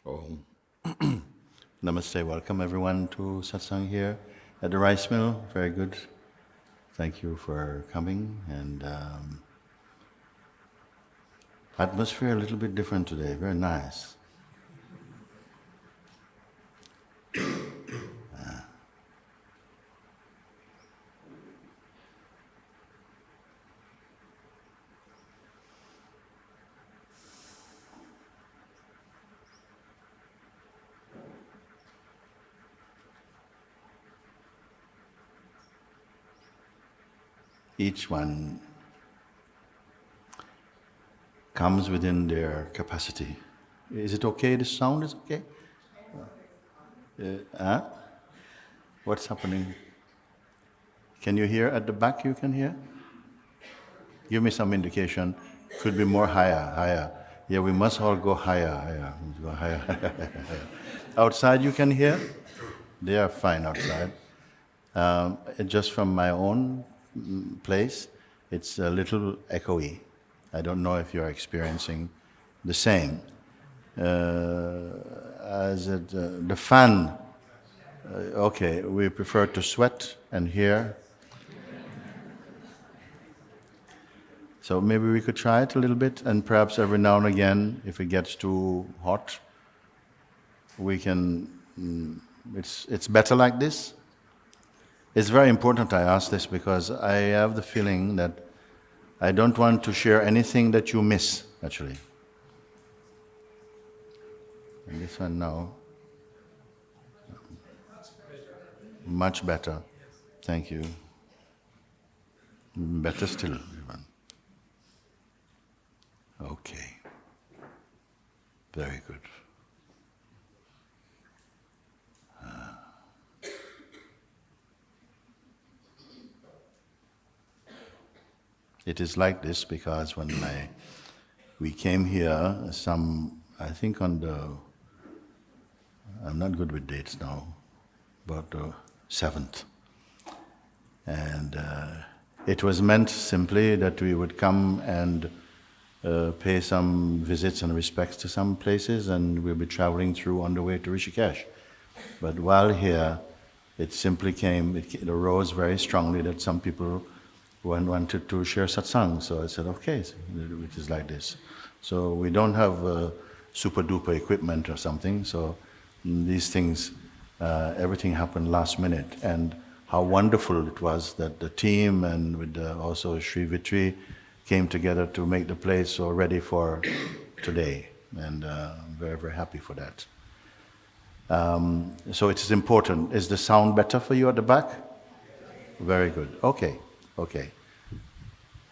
Om. Namaste, welcome everyone to Satsang here at the Rice Mill. Very good. Thank you for coming. And atmosphere a little bit different today, very nice. Each one comes within their capacity. Is it okay? The sound is okay? What's happening? Can you hear at the back? You can hear? Give me some indication. Could be more higher. Yeah, we must all go higher. Go higher. Outside you can hear? They are fine outside. Just from my own place, it's a little echoey. I don't know if you're experiencing the same. The fan, okay, we prefer to sweat and hear. So maybe we could try it a little bit, and perhaps every now and again, if it gets too hot, we can, it's better like this. It's very important I ask this because I have the feeling that I don't want to share anything that you miss, actually. And this one now. Much better. Thank you. Better still, even. Okay. Very good. It is like this because when we came here, I think on I'm not good with dates now, about the 7th. And it was meant simply that we would come and pay some visits and respects to some places, and we'll be traveling through on the way to Rishikesh. But while here, it simply it arose very strongly that some people wanted to share satsang, so I said, okay, it is like this. So we don't have super duper equipment or something, so these things, everything happened last minute. And how wonderful it was that the team and with also Sri Vitri came together to make the place so ready for today. And I'm very, very happy for that. So it is important. Is the sound better for you at the back? Very good. Okay.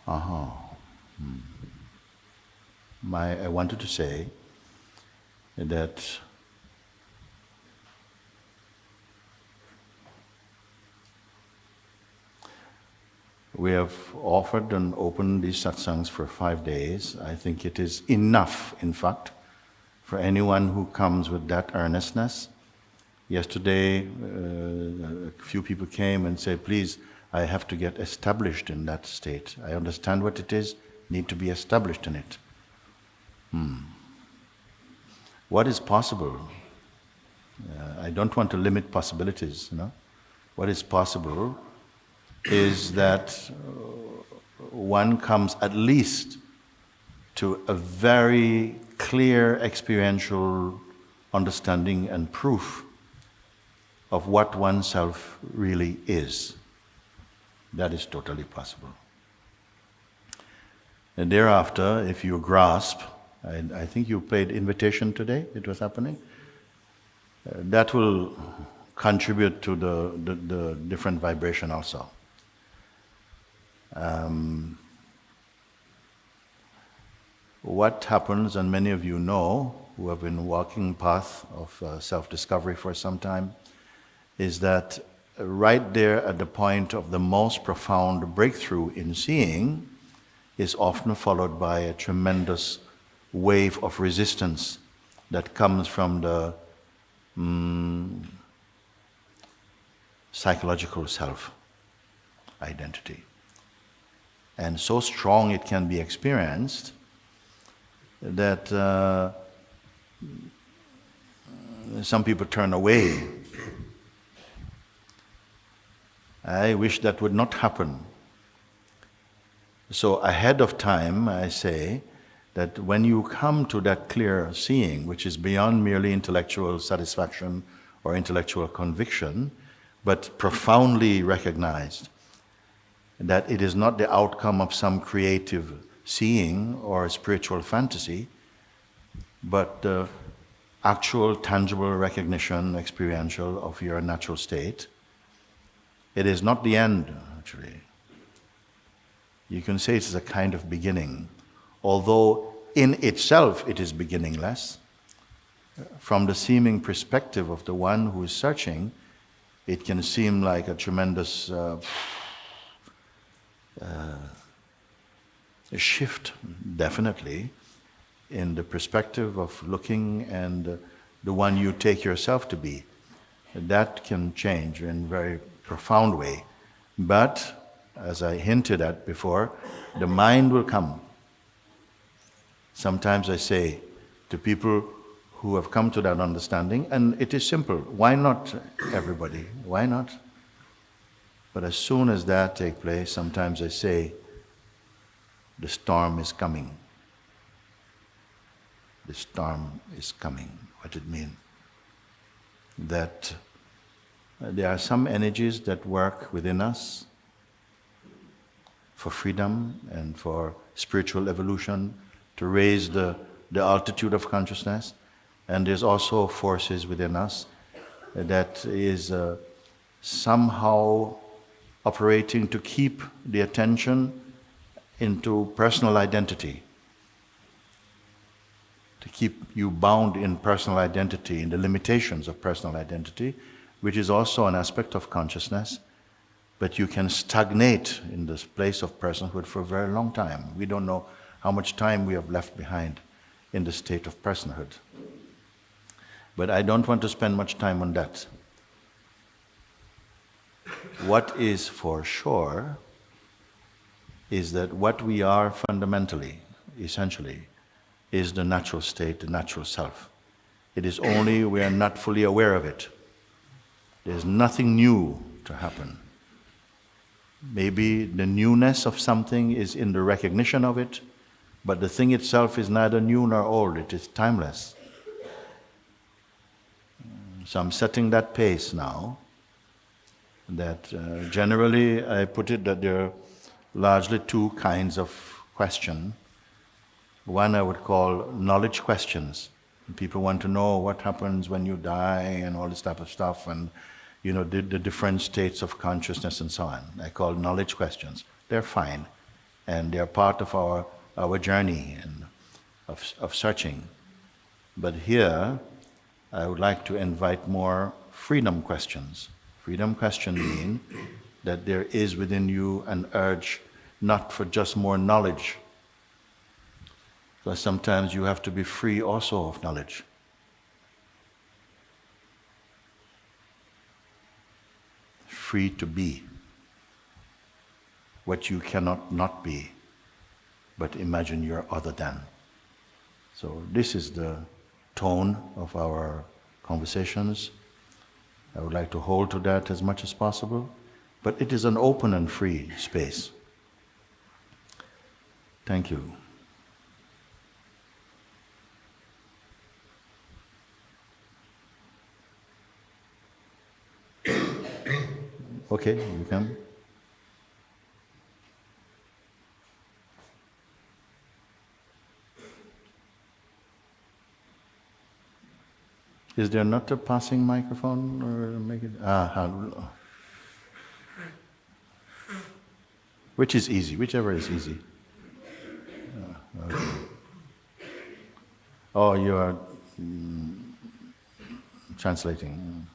I wanted to say that we have offered and opened these satsangs for 5 days. I think it is enough, in fact, for anyone who comes with that earnestness. Yesterday, a few people came and said, please, I have to get established in that state. I understand what it is, need to be established in it. What is possible? I don't want to limit possibilities, What is possible is that one comes at least to a very clear experiential understanding and proof of what oneself really is. That is totally possible. And thereafter, if you grasp, I think you played invitation today, it was happening, that will contribute to the different vibration also. What happens, and many of you know, who have been walking path of self-discovery for some time, is that right there at the point of the most profound breakthrough in seeing is often followed by a tremendous wave of resistance that comes from the psychological self identity. And so strong it can be experienced that some people turn away. I wish that would not happen. So ahead of time, I say that when you come to that clear seeing, which is beyond merely intellectual satisfaction or intellectual conviction, but profoundly recognized, that it is not the outcome of some creative seeing or spiritual fantasy, but the actual tangible recognition, experiential of your natural state. It is not the end, actually. You can say it is a kind of beginning, although in itself it is beginningless. From the seeming perspective of the one who is searching, it can seem like a tremendous shift, definitely, in the perspective of looking and the one you take yourself to be. That can change in a very profound way. But, as I hinted at before, the mind will come. Sometimes I say to people who have come to that understanding, and it is simple, why not everybody? Why not? But as soon as that takes place, sometimes I say, the storm is coming. The storm is coming. What does it mean? That there are some energies that work within us for freedom and for spiritual evolution, to raise the altitude of consciousness. And there's also forces within us that is somehow operating to keep the attention into personal identity, to keep you bound in personal identity, in the limitations of personal identity, which is also an aspect of consciousness. But you can stagnate in this place of personhood for a very long time. We don't know how much time we have left behind in the state of personhood. But I don't want to spend much time on that. What is for sure is that what we are fundamentally, essentially, is the natural state, the natural self. It is only we are not fully aware of it. There's nothing new to happen. Maybe the newness of something is in the recognition of it, but the thing itself is neither new nor old, it is timeless. So I'm setting that pace now, that generally I put it that there are largely two kinds of question. One I would call knowledge questions. People want to know what happens when you die and all this type of stuff, and the different states of consciousness and so on. I call knowledge questions. They're fine, and they're part of our journey and of searching. But here, I would like to invite more freedom questions. Freedom questions mean that there is within you an urge not for just more knowledge, because sometimes you have to be free also of knowledge. Free to be what you cannot not be, but imagine you're other than. So this is the tone of our conversations. I would like to hold to that as much as possible, but it is an open and free space. Thank you. Okay, you can. Is there not a passing microphone, or make it? Which is easy, whichever is easy. Okay. Oh, you are translating.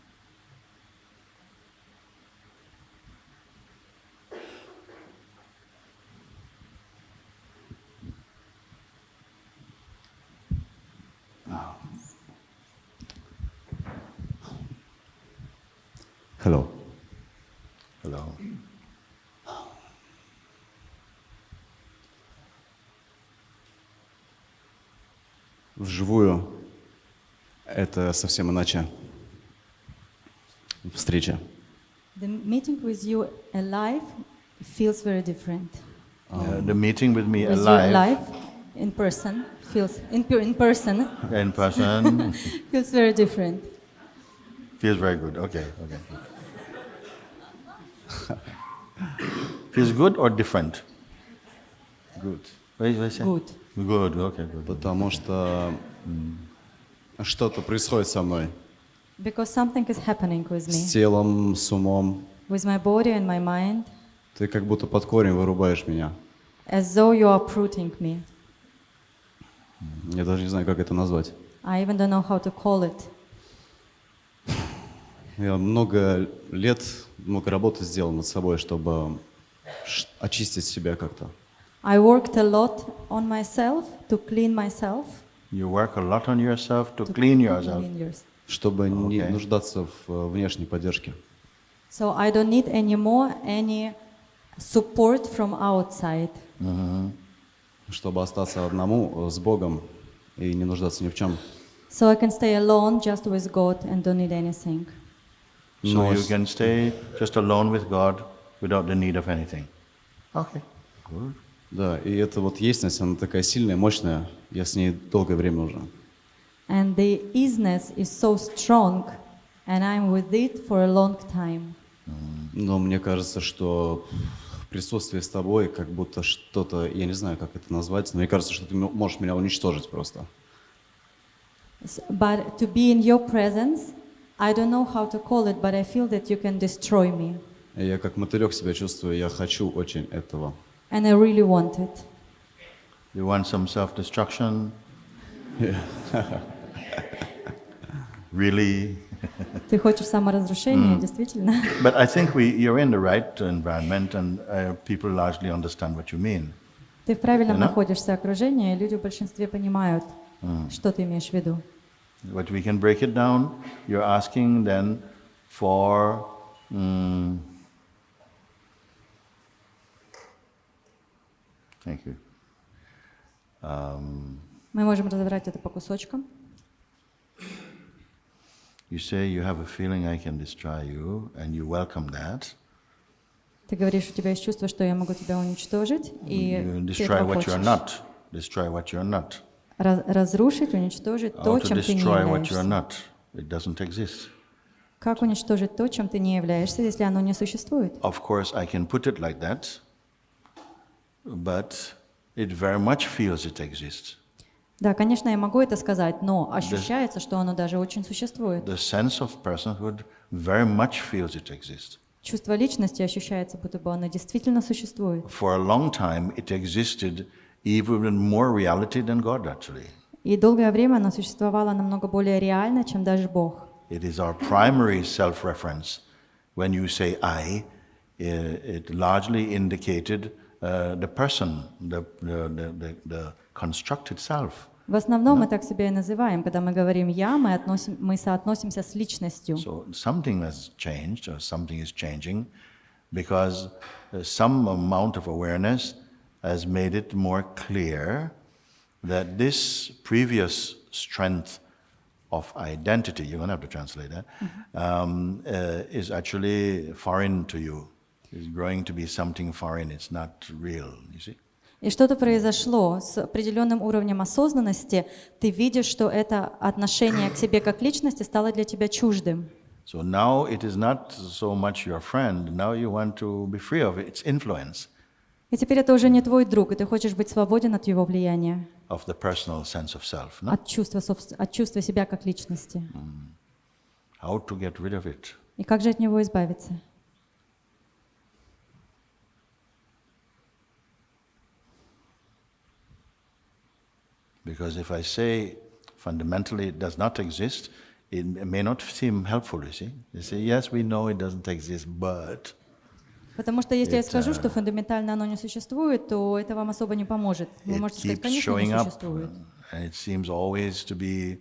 Hello. Hello. Вживую это совсем иначе встреча. The meeting with you alive feels very different. The meeting with me With you alive alive, in person, in person in person feels very different. feels very good. Okay. Feels good or different? Good. What did I say? Good. Good. Okay. Good. Потому что что-то происходит со мной. Because something is happening with С me, телом, с умом. with my body and my mind, Ты как будто под корень вырубаешь меня. as though you are uprooting me. Я даже не знаю, как это назвать. I even don't know how to call it. Я много лет, много работы сделал над собой, чтобы очистить себя как-то. I worked a lot on myself to clean myself. You work a lot on yourself to clean yourself. Clean yours. Чтобы не Okay. нуждаться в внешней поддержке. So I don't need anymore any support from outside. Чтобы остаться одному с Богом и не нуждаться ни в чем. So I can stay alone just with God and don't need anything. So Но you can stay just alone with God without the need of anything. Okay. Good. Да, и эта вот есть-нess, она такая сильная, мощная. Я с ней долгое время уже. And the is-ness is so strong, and I'm with it for a long time. Но мне кажется, что в присутствии с тобой как будто что-то, я не знаю, как это назвать, но мне кажется, что ты можешь меня уничтожить просто. But to be in your presence, I don't know how to call it, but I feel that you can destroy me. И я как мотылек себя чувствую, я хочу очень этого. And I really want it. You want some self-destruction? Really? Ты хочешь саморазрушения, действительно? But I think you're in the right environment, and people largely understand what you mean. Ты в правильном You know? находишься окружении, и люди в большинстве понимают, что ты имеешь в виду. But we can break it down. You're asking then for thank you. Мы можем разобрать это по кусочкам. You say you have a feeling I can destroy you, and you welcome that. Ты говоришь, у тебя есть чувство, что я могу тебя уничтожить, и You ты destroy этого what you're хочешь. not. Destroy what you're not. Разрушить, уничтожить то, How to чем ты не destroy what you're являешься. not? It doesn't exist. Как уничтожить то, чем ты не являешься, если оно не существует? Of course, I can put it like that, but it very much feels it exists. Да, конечно, я могу это сказать, но ощущается, что оно даже очень существует. The sense of personhood very much feels it exists. Чувство личности ощущается, будто бы оно действительно существует. For a long time, it existed even in more reality than God, actually. И долгое время оно существовало намного более реально, чем даже Бог. It is our primary self-reference. When you say I, it largely indicated the person, the constructed self. В основном мы так себя и называем. Когда мы говорим «я», мы соотносимся с личностью. So something has changed, or something is changing, because some amount of awareness has made it more clear that this previous strength of identity, you're going to have to translate that, is actually foreign to you. It's growing to be something foreign. It's not real, you see. И что-то произошло с определенным уровнем осознанности. Ты видишь, что это отношение к себе как личности стало для тебя чуждым. So now it is not so much your friend. Now you want to be free of its influence, И теперь это уже не твой друг, и ты хочешь быть свободен от его влияния, of the personal sense of self. No? от чувства себя как личности. How to get rid of it? И как же от него избавиться? Because if I say fundamentally it does not exist, it may not seem helpful, you see. You say, yes, we know it doesn't exist, but... Потому что если я скажу, что фундаментально оно не существует, то это вам особо не поможет. Вы It можете сказать, keeps конечно, showing не up, существует. and it seems always to be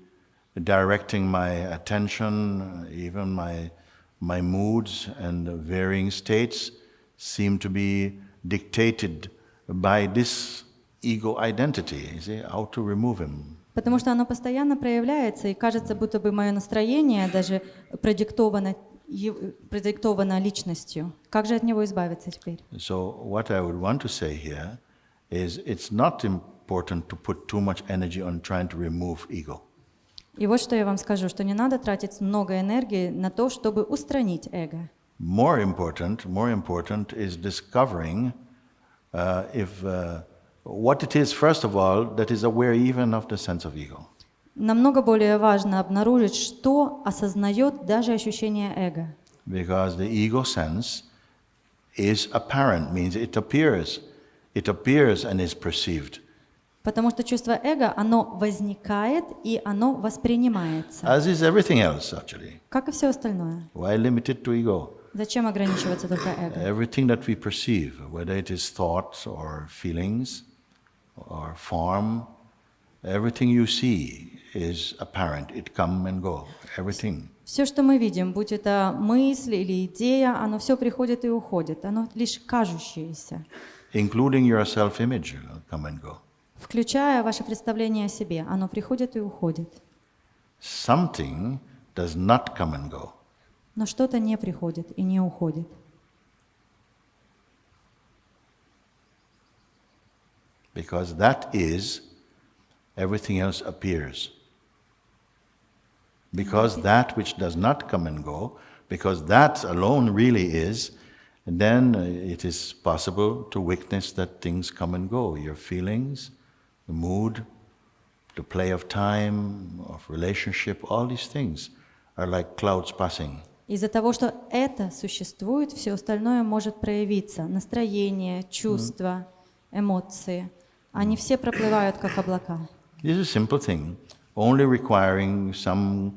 directing my attention, even my moods and varying states seem to be dictated by this ego identity. You see, how to remove him. Потому что оно постоянно проявляется, и кажется, будто бы мое настроение даже продиктовано личностью. Как же от него избавиться теперь? So what I would want to say here is it's not important to put too much energy on trying to remove ego. И вот что я вам скажу, что не надо тратить много энергии на то, чтобы устранить эго. More important is discovering what it is, first of all, that is aware even of the sense of ego. Намного более важно обнаружить, что осознает даже ощущение эго. Because the ego sense is apparent, means it appears and is perceived. Потому что чувство эго, оно возникает и оно воспринимается. As is everything else, actually. Как и все остальное. Why limit it to ego? Зачем ограничиваться только эго? Everything that we perceive, whether it is thoughts or feelings or form, everything you see is apparent. It come and go. Everything. Все, что мы видим, будь это мысль или идея, оно все приходит и уходит. Оно лишь кажущееся. Including your self-image, come and go. Включая ваше представление о себе, оно приходит и уходит. Something does not come and go. Но что-то не приходит и не уходит. Because that is, everything else appears. Because that which does not come and go, because that alone really is, then it is possible to witness that things come and go. Your feelings, the mood, the play of time, of relationship, all these things are like clouds passing. Из-за того, что это существует, все остальное может проявиться. Настроение, чувства, эмоции. Они все проплывают, как облака. This is a simple thing, only requiring some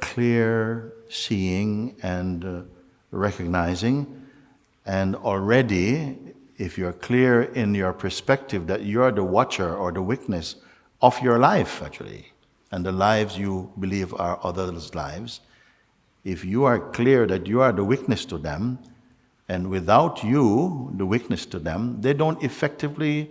clear seeing and recognizing, and already, if you're clear in your perspective that you're the watcher or the witness of your life, actually, and the lives you believe are others' lives, if you are clear that you are the witness to them, and without you, the witness to them, they don't effectively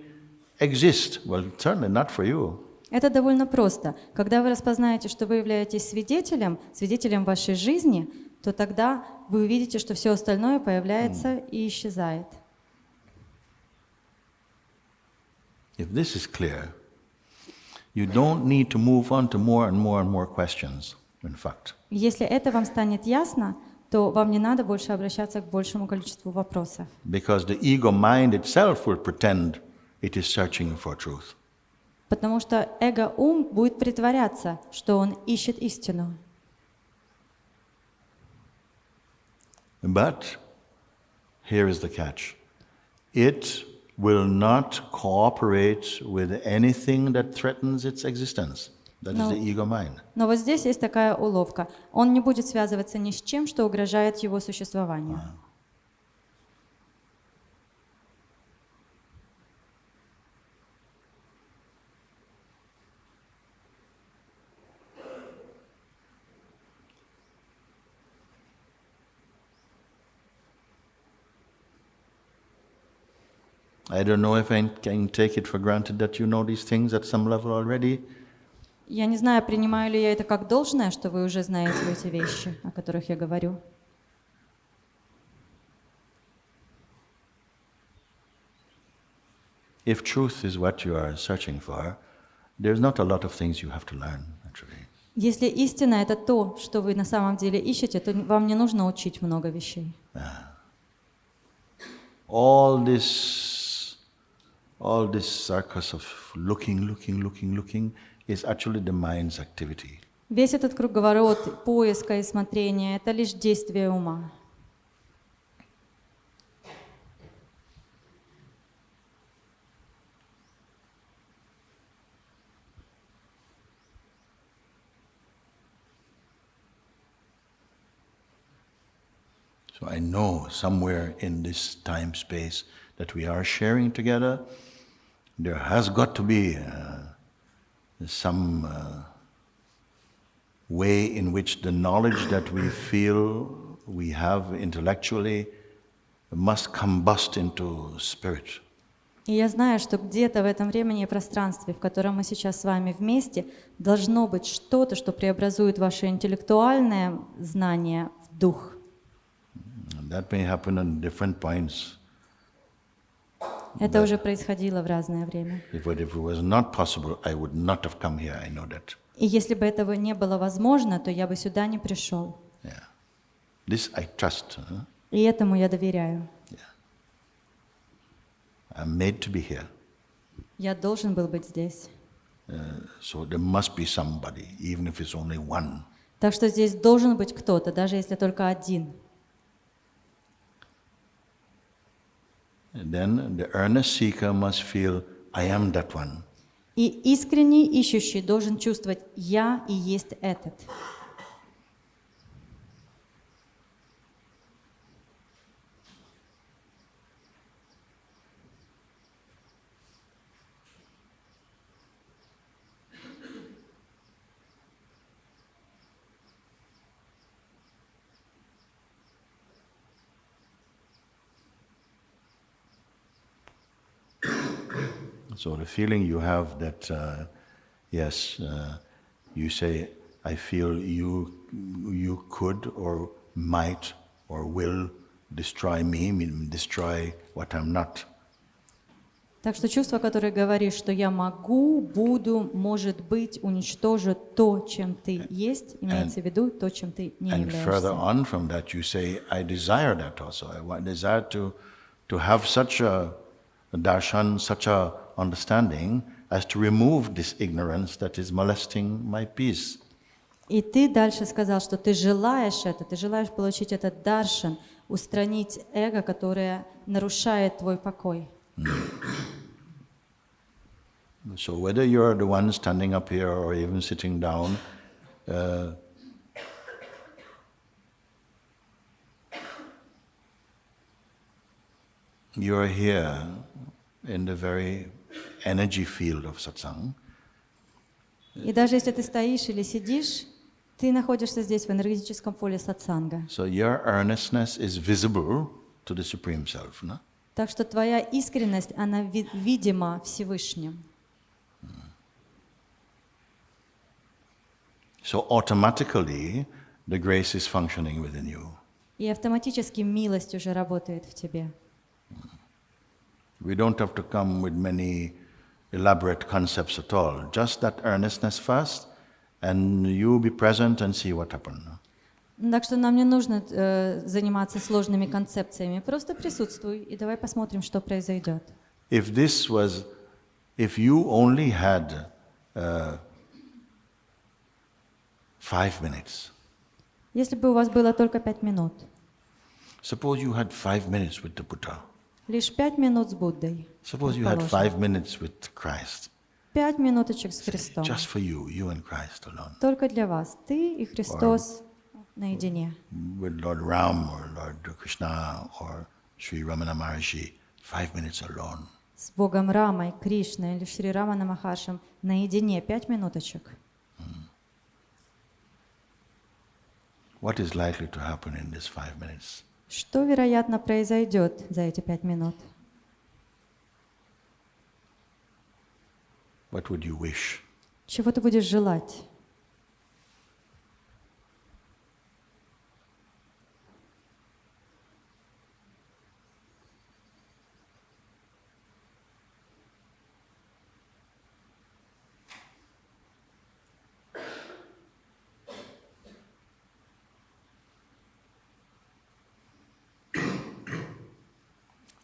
exist. Well, certainly not for you. Это довольно просто. Когда вы распознаете, что вы являетесь свидетелем вашей жизни, то тогда вы увидите, что все остальное появляется и исчезает. If this is clear, you don't need to move on to more and more and more questions, in fact. Если это вам станет ясно, то вам не надо больше обращаться к большему количеству вопросов. Because the ego mind itself will pretend it is searching for truth. Потому что эго-ум будет притворяться, что он ищет истину. But here is the catch. It will not cooperate with anything that threatens its existence. That is the ego mind. Но вот здесь есть такая уловка. Он не будет связываться ни с чем, что угрожает его существованию. I don't know if I can take it for granted that you know these things at some level already. Я не знаю, принимаю ли я это как должное, что вы уже знаете эти вещи, о которых я говорю. If truth is what you are searching for, there's not a lot of things you have to learn, actually. Если истина — это то, что вы на самом деле ищете, то вам не нужно учить много вещей. All this circus of looking is actually the mind's activity. Весь этот круговорот поиска и смотрения — это лишь действие ума. So I know somewhere in this time-space that we are sharing together, there has got to be some way in which the knowledge that we feel we have intellectually must combust into spirit. И я знаю, что где-то в этом времени и пространстве, в котором мы сейчас с вами вместе, должно быть что-то, что преобразует ваше интеллектуальное знание в дух. And that may happen on different points. Это уже происходило в разное время. If it was not possible, I would not have come here, I know that. И если бы этого не было возможно, то я бы сюда не пришел. Yeah. This I trust. И этому я доверяю. I'm made to be here. Я должен был быть здесь. So there must be somebody, even if it's only one. Так что здесь должен быть кто-то, даже если только один. And then the earnest seeker must feel, I am that one. И искренний ищущий должен чувствовать, я и есть этот. So the feeling you have that, yes, you say, I feel you could or might or will destroy me, meaning destroy what I'm not. Так что чувство, которое говорит, что я могу, буду, может быть, уничтожу то, чем ты есть, имеется в виду то, чем ты не And further являешься. on from that, you say, I desire that also. I desire to have such a darshan, such a understanding as to remove this ignorance that is molesting my peace. И ты дальше сказал, что ты желаешь это, ты желаешь получить этот даршан, устранить эго, которое нарушает твой покой. So whether you're the one standing up here or even sitting down, you're here in the very energy field of satsang. И даже если ты стоишь или сидишь, ты находишься здесь в энергетическом поле сатсанга. So your earnestness is visible to the Supreme Self. No? Так что твоя искренность, она видима Всевышним. So automatically the grace is functioning within you. И автоматически милость уже работает в тебе. We don't have to come with many elaborate concepts at all. Just that earnestness first, and you be present and see what happens. Так что нам не нужно заниматься сложными концепциями. Просто присутствуй, и давай посмотрим, что произойдет. If you only had 5 minutes, Если бы у вас было только 5 минут, suppose you had 5 minutes with the Buddha. лишь 5 минут с Буддой, Suppose you had 5 minutes with Christ. 5 минуточек с Христом, Just for you and Christ alone. только для вас, ты и Христос наедине. With Lord Ram or Lord Krishna or Sri Ramana Maharshi, 5 minutes alone. С Богом Рамой, Кришной или Шри Раманом Махаршем наедине 5 минуточек. What is likely to happen in these 5 minutes? Что, вероятно, произойдет за эти 5 минут? What would you wish? Чего ты будешь желать?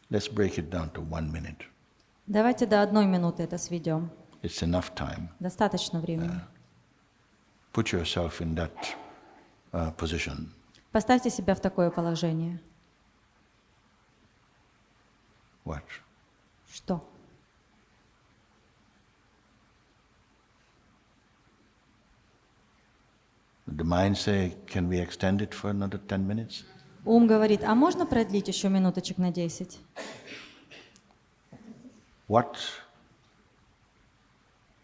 Let's break it down to 1 minute. Давайте до 1 минуты это сведем. It's enough time. Достаточно времени. Put yourself in that position. Поставьте себя в такое положение. What? Что? The mind say, can we extend it for another 10 minutes? Ум говорит, а можно продлить еще минуточек на 10? What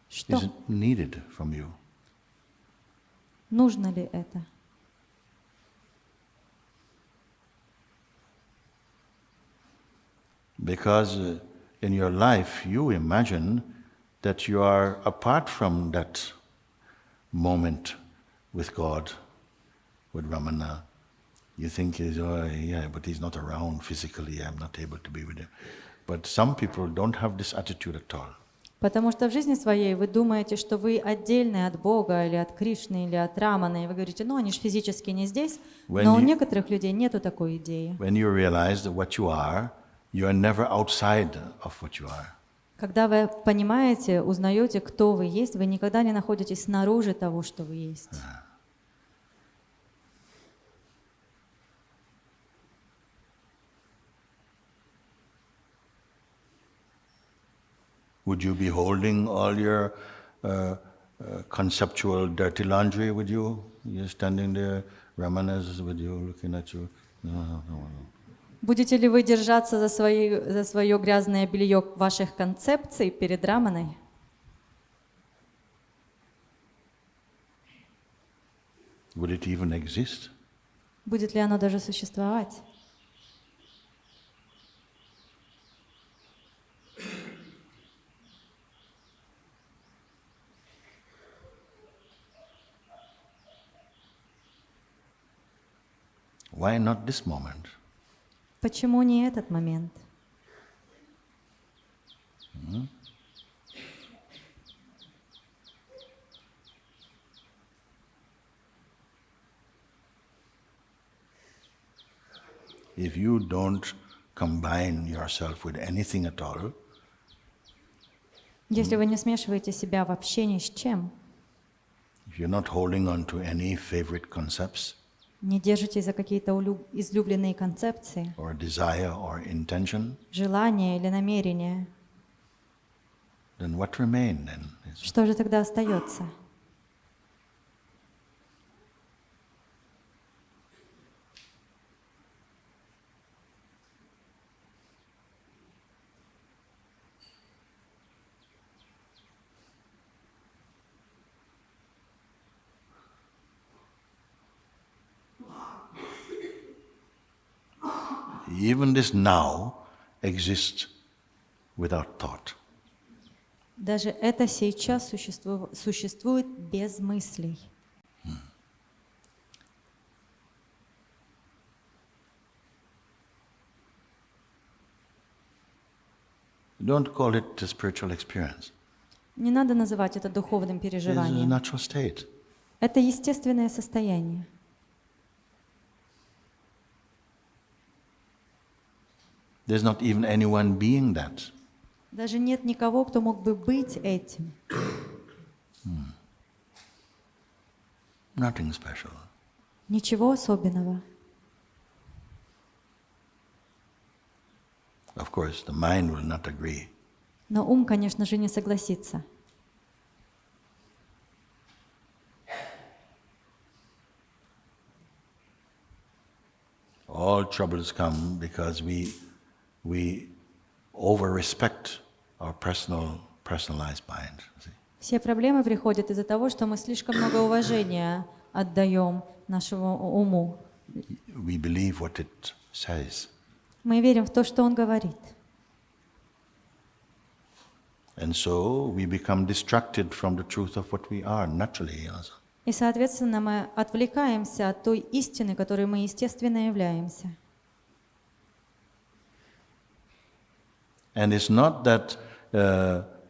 Что? is needed from you? Нужно ли это? Because in your life you imagine that you are apart from that moment with God, with Ramana. You think, oh yeah, but he's not around physically, I'm not able to be with him. But some people don't have this attitude at all. Потому что в жизни своей вы думаете, что вы отдельны от Бога или от Кришны или от Раманы, и вы говорите, ну они же физически не здесь, но у некоторых людей нету такой идеи. When you realize that what you are never outside of what you are. Когда вы понимаете, узнаете, кто вы есть, вы никогда не находитесь снаружи того, что вы есть. Would you be holding all your conceptual dirty laundry with you? You're standing there, Ramanas with you, looking at you. No. Будете ли вы держаться за свое грязное белье ваших концепций перед Раманой? Would it even exist? Будет ли оно даже существовать? Why not this moment? Почему не этот момент? If you don't combine yourself with anything at all, Если вы не смешиваете себя вообще ни с чем, if you're not holding on to any favorite concepts не держитесь за какие-то излюбленные концепции, or desire or intention, желания или намерения, then what remain then? что же тогда остается? Even this now exists without thought. Даже это сейчас существует без мыслей. Don't call it a spiritual experience. Не надо называть это духовным It's a переживанием. natural state. Это естественное состояние. There's not even anyone being that. Даже нет никого, кто мог бы быть этим. Nothing special. Ничего особенного. Of course, the mind will not agree. Но ум, конечно же, не согласится. All troubles come because we over-respect our personalized mind. See? Все проблемы приходят из-за того, что мы слишком много уважения отдаем нашему уму. We believe what it says. Мы верим в то, что он говорит. And so we become distracted from the truth of what we are naturally. И, соответственно, мы отвлекаемся от той истины, которой мы естественно являемся. And it's not that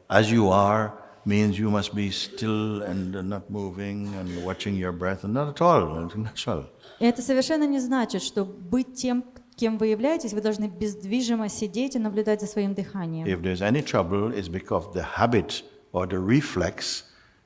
as you are means you must be still and not moving and watching your breath. Not at all. It's natural. И это совершенно не значит, что быть тем, кем вы являетесь, вы должны бездвижимо сидеть и наблюдать за своим дыханием. If there's any trouble, it's because the habit or the reflex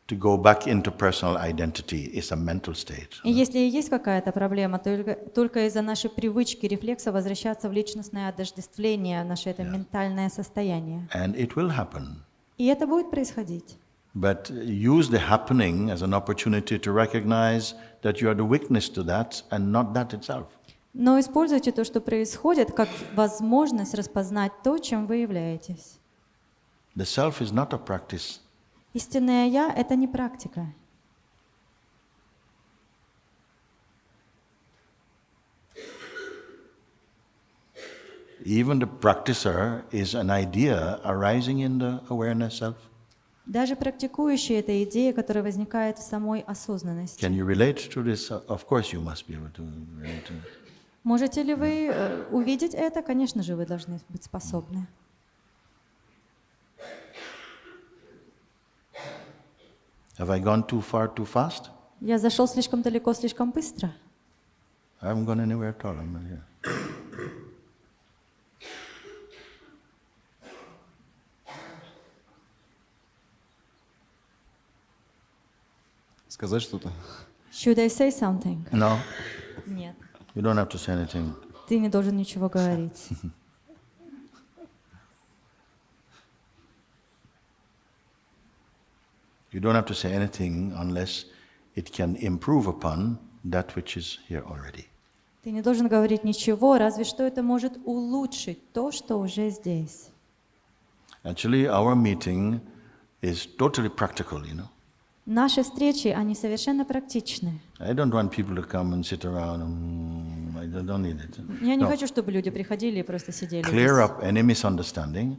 to go back into personal identity is a mental state. И если и есть какая-то проблема, то только из-за нашей привычки, рефлекса возвращаться в личностное отождествление, наше это ментальное состояние. And it will happen. И это будет происходить. But use the happening as an opportunity to recognize that you are the witness to that and not that itself. Но используйте то, что происходит, как возможность распознать то, чем вы являетесь. The self is not a practice. Истинное «я» — это не практика. Even the practicer is an idea arising in the awareness self. Даже практикующий — это идея, которая возникает в самой осознанности. Can you relate to this? Of course you must be able to relate to it. Можете ли вы увидеть это? Конечно же, вы должны быть способны. Have I gone too far, too fast? Я зашел слишком далеко, слишком быстро. I haven't gone anywhere at all. I'm not here. Сказать что-то? Should I say something? No, Нет. you don't have to say anything. Ты не должен ничего говорить. You don't have to say anything unless it can improve upon that which is here already. Ты не должен говорить ничего, разве что это может улучшить то, что уже здесь. Actually, our meeting is totally practical, you know. Наши встречи, они совершенно практичны. I don't want people to come and sit around. I don't need it. Я не No. хочу, чтобы люди приходили и просто сидели Clear здесь. up any misunderstanding,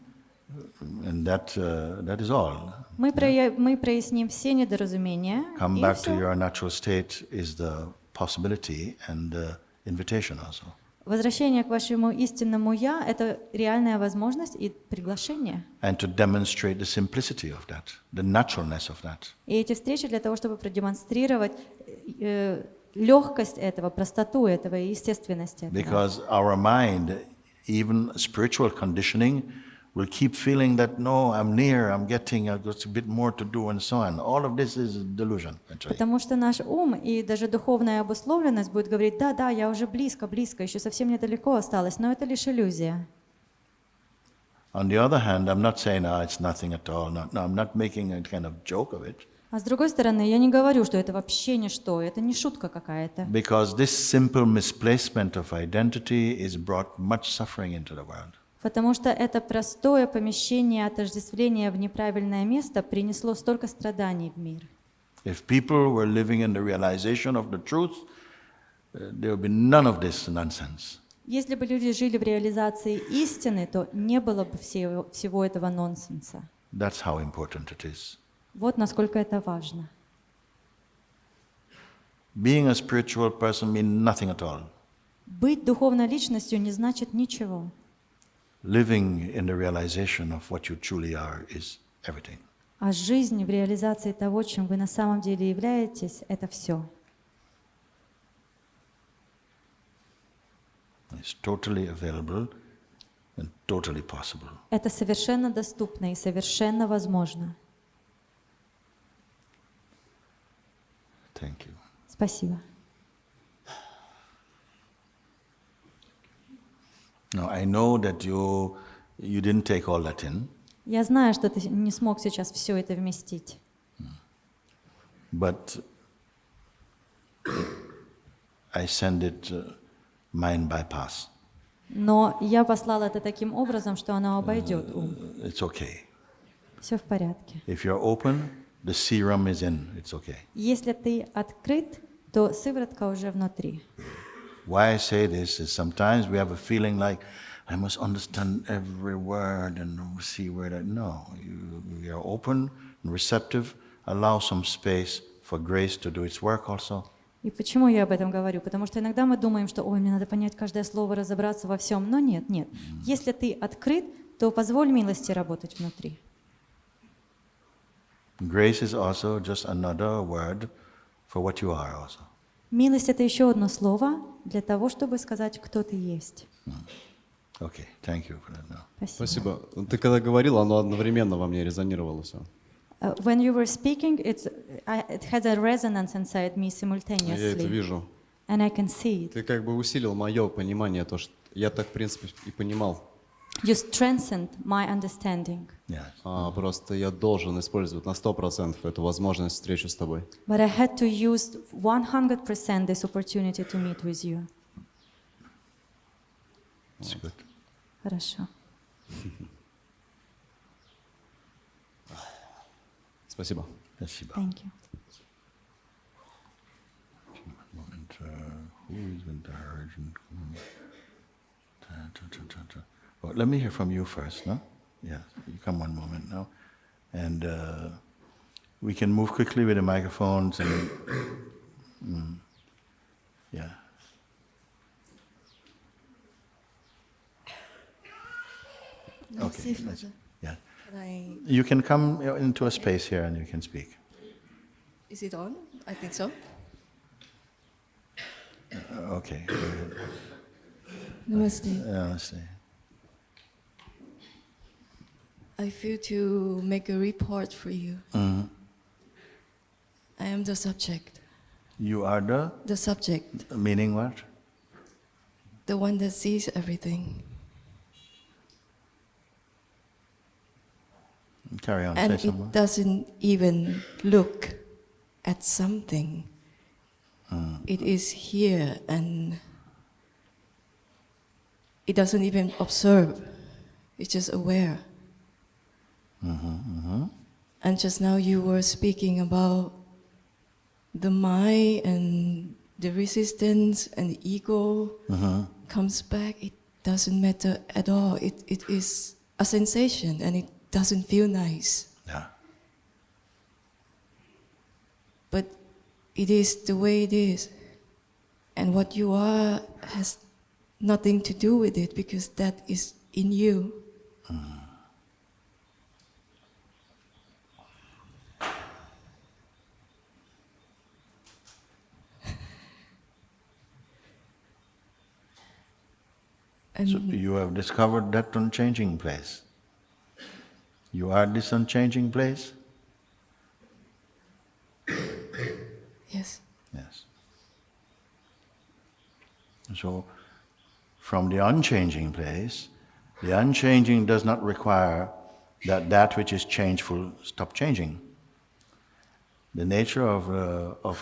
and that is all. Мы проясним все недоразумения, Come и back to всё. your natural state is the possibility and the invitation also. Возвращение к вашему истинному «я» — это реальная возможность и приглашение. And to demonstrate the simplicity of that, the naturalness of that. И эти встречи для того, чтобы продемонстрировать легкость этого, простоту этого и естественность этого. Because our mind, even spiritual conditioning, will keep feeling that, no, I'm near, I'm getting, I've got a bit more to do, and so on. All of this is delusion, actually. Потому что наш ум и даже духовная обусловленность будет говорить: да, я уже близко, еще совсем недалеко осталось, но это лишь иллюзия. On the other hand, I'm not saying, it's nothing at all. No, I'm not making a kind of joke of it. А с другой стороны, я не говорю, что это вообще ничто, это не шутка какая-то. Because this simple misplacement of identity is brought much suffering into the world. Потому что это простое помещение отождествления в неправильное место принесло столько страданий в мир. If people were living in the realization of the truth, there would be none of this nonsense. Если бы люди жили в реализации истины, то не было бы всего этого нонсенса. That's how important it is. Вот насколько это важно. Being a spiritual person means nothing at all. Быть духовной личностью не значит ничего. Living in the realization of what you truly are is everything. А жизнь в реализации того, чем вы на самом деле являетесь, это все. It's totally available and totally possible. Это совершенно доступно и совершенно возможно. Thank you. Спасибо. Now, I know that you didn't take all that in, Я знаю, что ты не смог сейчас все это вместить. but I send it mind bypass. Но я послала это таким образом, что оно обойдет ум. It's okay. Все в порядке. If you're open, the serum is in. It's okay. Если ты открыт, то сыворотка уже внутри. Why I say this is sometimes we have a feeling like I must understand every word and see where that. No, you're open and receptive. Allow some space for grace to do its work also. И почему я об этом говорю? Потому что иногда мы думаем, что ой, мне надо понять каждое слово, разобраться во всем. Но нет. Если ты открыт, то позволь милости работать внутри. Grace is also just another word for what you are also. Милость — это еще одно слово для того, чтобы сказать, кто ты есть. Okay, thank you for that now. Спасибо. Спасибо. Ты когда говорил, оно одновременно во мне резонировало все. When you were speaking, it has a resonance inside me Я это simultaneously, вижу. and I can see it. Ты как бы усилил мое понимание, то, что я так, в принципе, и понимал. You strengthened my understanding. Yes. Просто я должен использовать на 100% эту возможность встречи с тобой. But I had to use 100% this opportunity to meet with you. It's good. Хорошо. Спасибо. Спасибо. Thank you. Moment, who is in the urgent? Well, let me hear from you first, no? Yeah, you come one moment now. And we can move quickly with the microphones and... yeah. Okay. Father. Yeah. Can I... You can come into a space here and you can speak. Is it on? I think so. Okay. Go ahead. Namaste. Namaste. I feel to make a report for you. Mm-hmm. I am the subject. You are The subject. meaning what? The one that sees everything. Carry on. And say some more. it doesn't even look at something. It is here and it doesn't even observe. It's just aware. And just now you were speaking about the mind and the resistance and the ego comes back. It doesn't matter at all. It is a sensation and it doesn't feel nice. Yeah. But it is the way it is. And what you are has nothing to do with it because that is in you. And So you have discovered that unchanging place. You are this unchanging place? yes, Yes. So, from the unchanging place, the unchanging does not require that that which is changeful stop changing. The nature of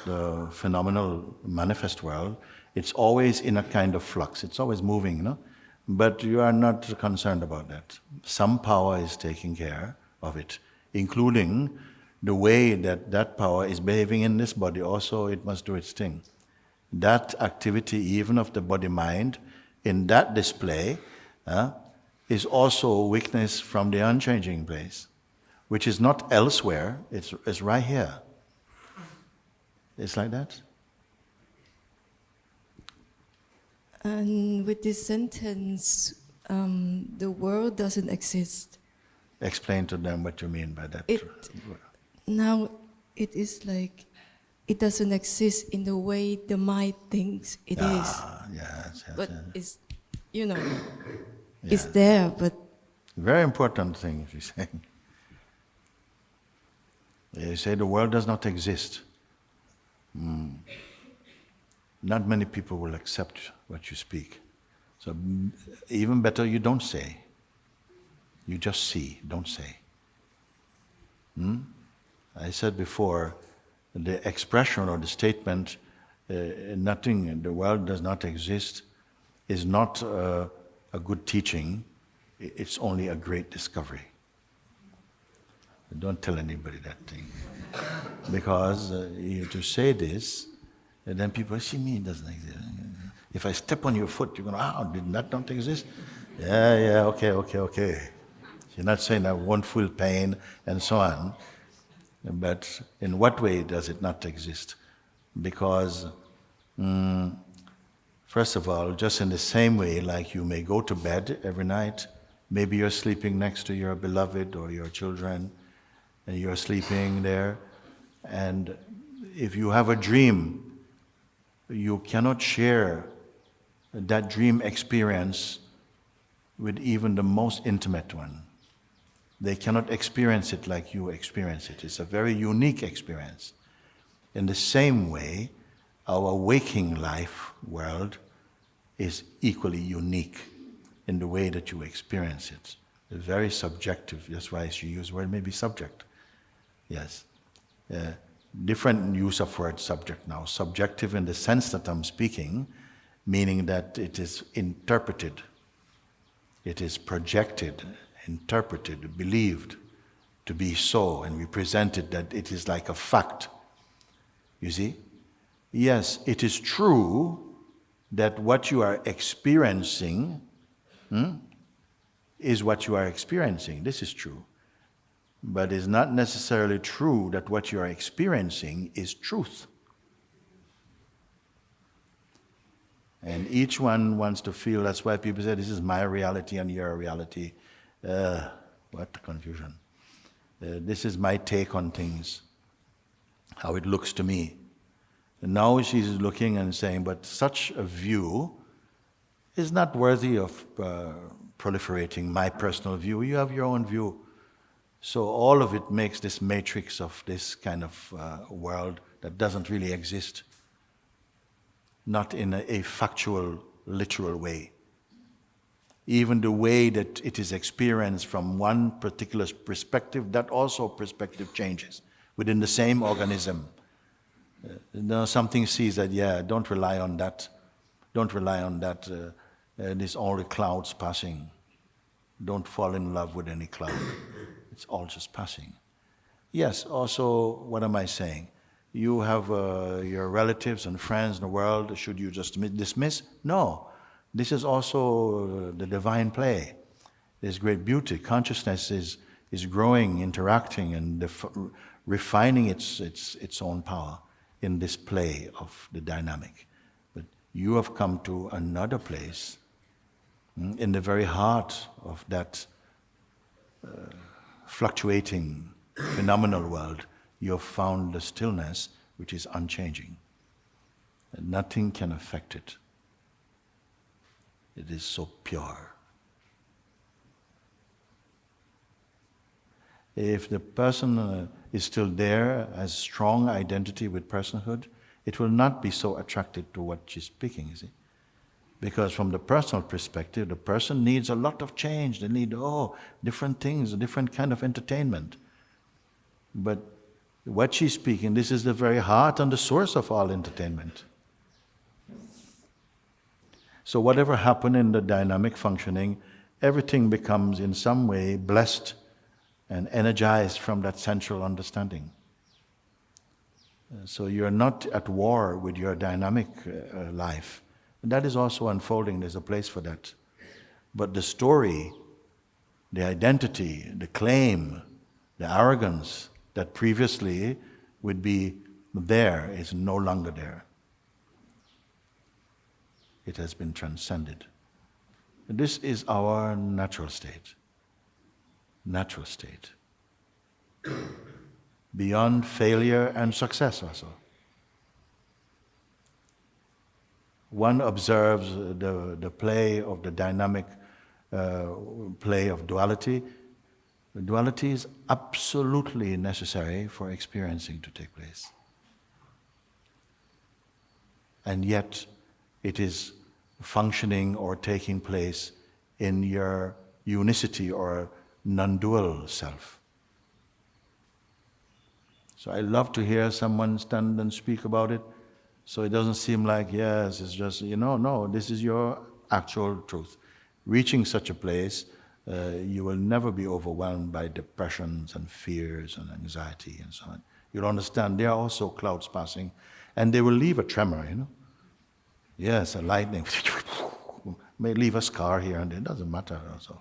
the phenomenal manifest world, it's always in a kind of flux. It's always moving, you know? But you are not concerned about that. Some power is taking care of it, including the way that that power is behaving in this body. Also, it must do its thing. That activity, even of the body-mind, in that display, is also a weakness from the unchanging place, which is not elsewhere, it's right here. It's like that? and with this sentence, the world doesn't exist. Explain to them what you mean by that. Now it is like it doesn't exist in the way the mind thinks it is. Yes, yes, But yes. it's, you know, it's there, but Very important thing she's saying. You say the world does not exist. Not many people will accept what you speak. So even better you don't say. You just see, don't say. I said before, the expression or the statement, nothing, the world does not exist, is not a good teaching. It's only a great discovery. Don't tell anybody that thing. Because you to say this, and then people see me, it doesn't exist. If I step on your foot, you're going, did that not exist? Yeah, okay. You're not saying I won't feel pain and so on. But in what way does it not exist? Because, first of all, just in the same way, like you may go to bed every night, maybe you're sleeping next to your beloved or your children, and you're sleeping there, and if you have a dream, you cannot share that dream experience with even the most intimate one. They cannot experience it like you experience it. It's a very unique experience. In the same way, our waking life world is equally unique in the way that you experience it. It's very subjective. That's why she used the word maybe subject. Yes. Different use of word subject now. Subjective in the sense that I'm speaking, meaning that it is interpreted. It is projected, interpreted, believed to be so, and we present it that it is like a fact. You see? Yes, it is true that what you are experiencing is what you are experiencing. This is true. But it's not necessarily true that what you are experiencing is truth. And each one wants to feel, that's why people say, this is my reality and your reality. What confusion. This is my take on things, how it looks to me. And now she's looking and saying, but such a view is not worthy of proliferating my personal view. You have your own view. So all of it makes this matrix of this kind of world that doesn't really exist. Not in a factual, literal way. Even the way that it is experienced from one particular perspective, that also perspective changes within the same organism. Something sees that, yeah, don't rely on that. Don't rely on that. There's only clouds passing. Don't fall in love with any cloud. It's all just passing. Yes, also, what am I saying? You have your relatives and friends in the world, should you just dismiss? No. This is also the divine play. There's great beauty. Consciousness is growing, interacting, and refining its own power in this play of the dynamic. But you have come to another place, in the very heart of that fluctuating, phenomenal world. You have found the stillness which is unchanging. And nothing can affect it. It is so pure. If the person is still there, has strong identity with personhood, it will not be so attracted to what she's speaking, you see. Because from the personal perspective, the person needs a lot of change. They need, different things, a different kind of entertainment. But what she's speaking, this is the very heart and the source of all entertainment. So whatever happened in the dynamic functioning, everything becomes in some way blessed and energized from that central understanding. So you're not at war with your dynamic life. And that is also unfolding, there's a place for that. But the story, the identity, the claim, the arrogance that previously would be there is no longer there. It has been transcended. This is our natural state. Natural state. Beyond failure and success also. One observes the play of the dynamic play of duality. Duality is absolutely necessary for experiencing to take place. And yet, it is functioning or taking place in your unicity or non-dual self. So I love to hear someone stand and speak about it, so it doesn't seem like, yes, it's just, no, this is your actual truth. Reaching such a place, you will never be overwhelmed by depressions and fears and anxiety and so on. You'll understand there are also clouds passing, and they will leave a tremor, Yes, a lightning may leave a scar here and there, it doesn't matter also.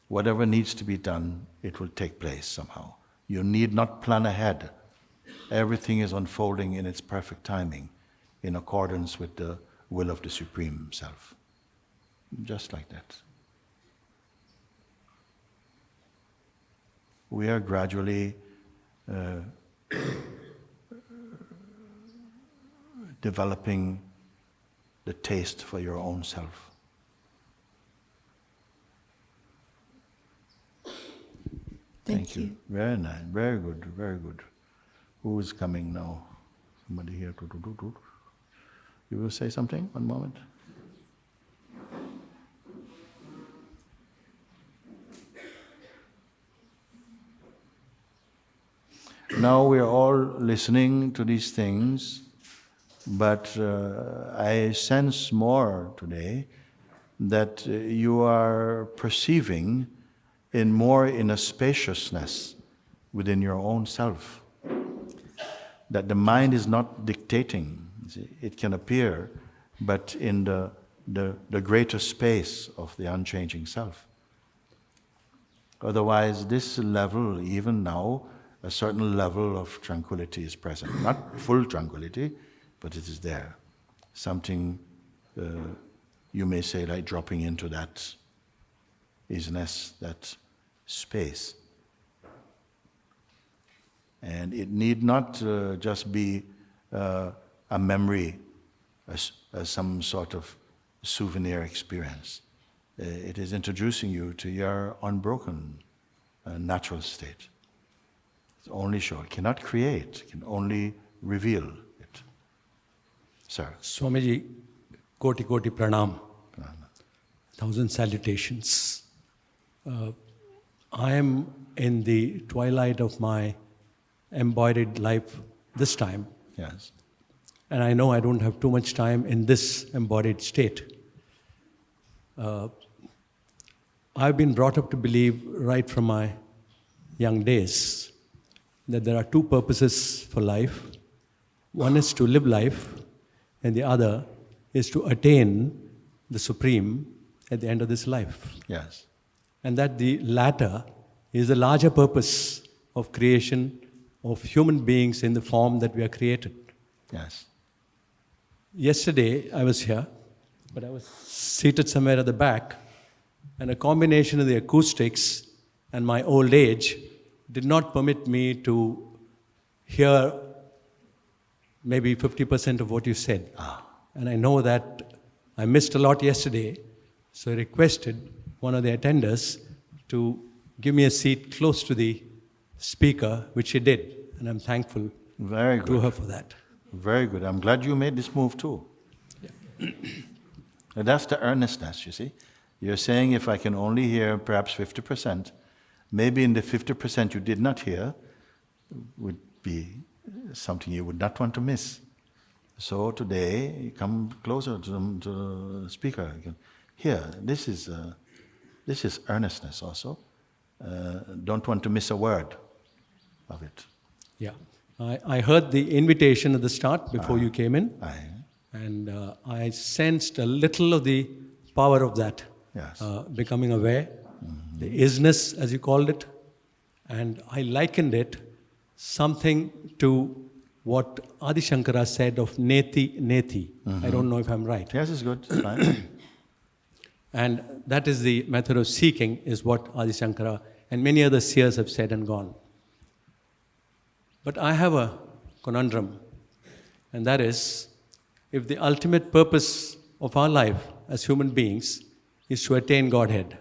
Whatever needs to be done, it will take place somehow. You need not plan ahead. Everything is unfolding in its perfect timing, in accordance with the will of the Supreme Self. Just like that. We are gradually developing the taste for your own self. Thank you. Very nice. Very good. Very good. Who is coming now? Somebody here. You will say something? One moment. Now we are all listening to these things, but I sense more today that you are perceiving in a spaciousness within your own self. That the mind is not dictating. It can appear, but in the greater space of the unchanging self. Otherwise, this level, even now, a certain level of tranquility is present. Not full tranquility, but it is there. Something, you may say, like dropping into that is-ness, that space. And it need not just be a memory, as some sort of souvenir experience. It is introducing you to your unbroken natural state. It's only show. It cannot create. It can only reveal it. Sir. Swamiji, koti koti pranam. Thousand salutations. I am in the twilight of my embodied life this time. Yes. And I know I don't have too much time in this embodied state. I've been brought up to believe right from my young days that there are two purposes for life. One is to live life, and the other is to attain the Supreme at the end of this life. Yes. And that the latter is the larger purpose of creation of human beings in the form that we are created. Yes. Yesterday, I was here, but I was seated somewhere at the back, and a combination of the acoustics and my old age did not permit me to hear maybe 50% of what you said. And I know that I missed a lot yesterday, so I requested one of the attenders to give me a seat close to the speaker, which she did, and I'm thankful Very to good. her for that. Very good. I'm glad you made this move too. And that's the earnestness, you see. You're saying if I can only hear perhaps 50%, maybe in the 50% you did not hear would be something you would not want to miss. So today, you come closer to the speaker. You can hear. This is earnestness also. Don't want to miss a word of it. Yeah. I heard the invitation at the start before you came in, Aye. and I sensed a little of the power of that, Yes. becoming aware, the is-ness, as you called it, and I likened it something to what Adi Shankara said of neti neti. I don't know if I'm right. Yes, it's good. It's fine. And that is the method of seeking, is what Adi Shankara and many other seers have said and gone. But I have a conundrum, and that is, if the ultimate purpose of our life as human beings is to attain Godhead,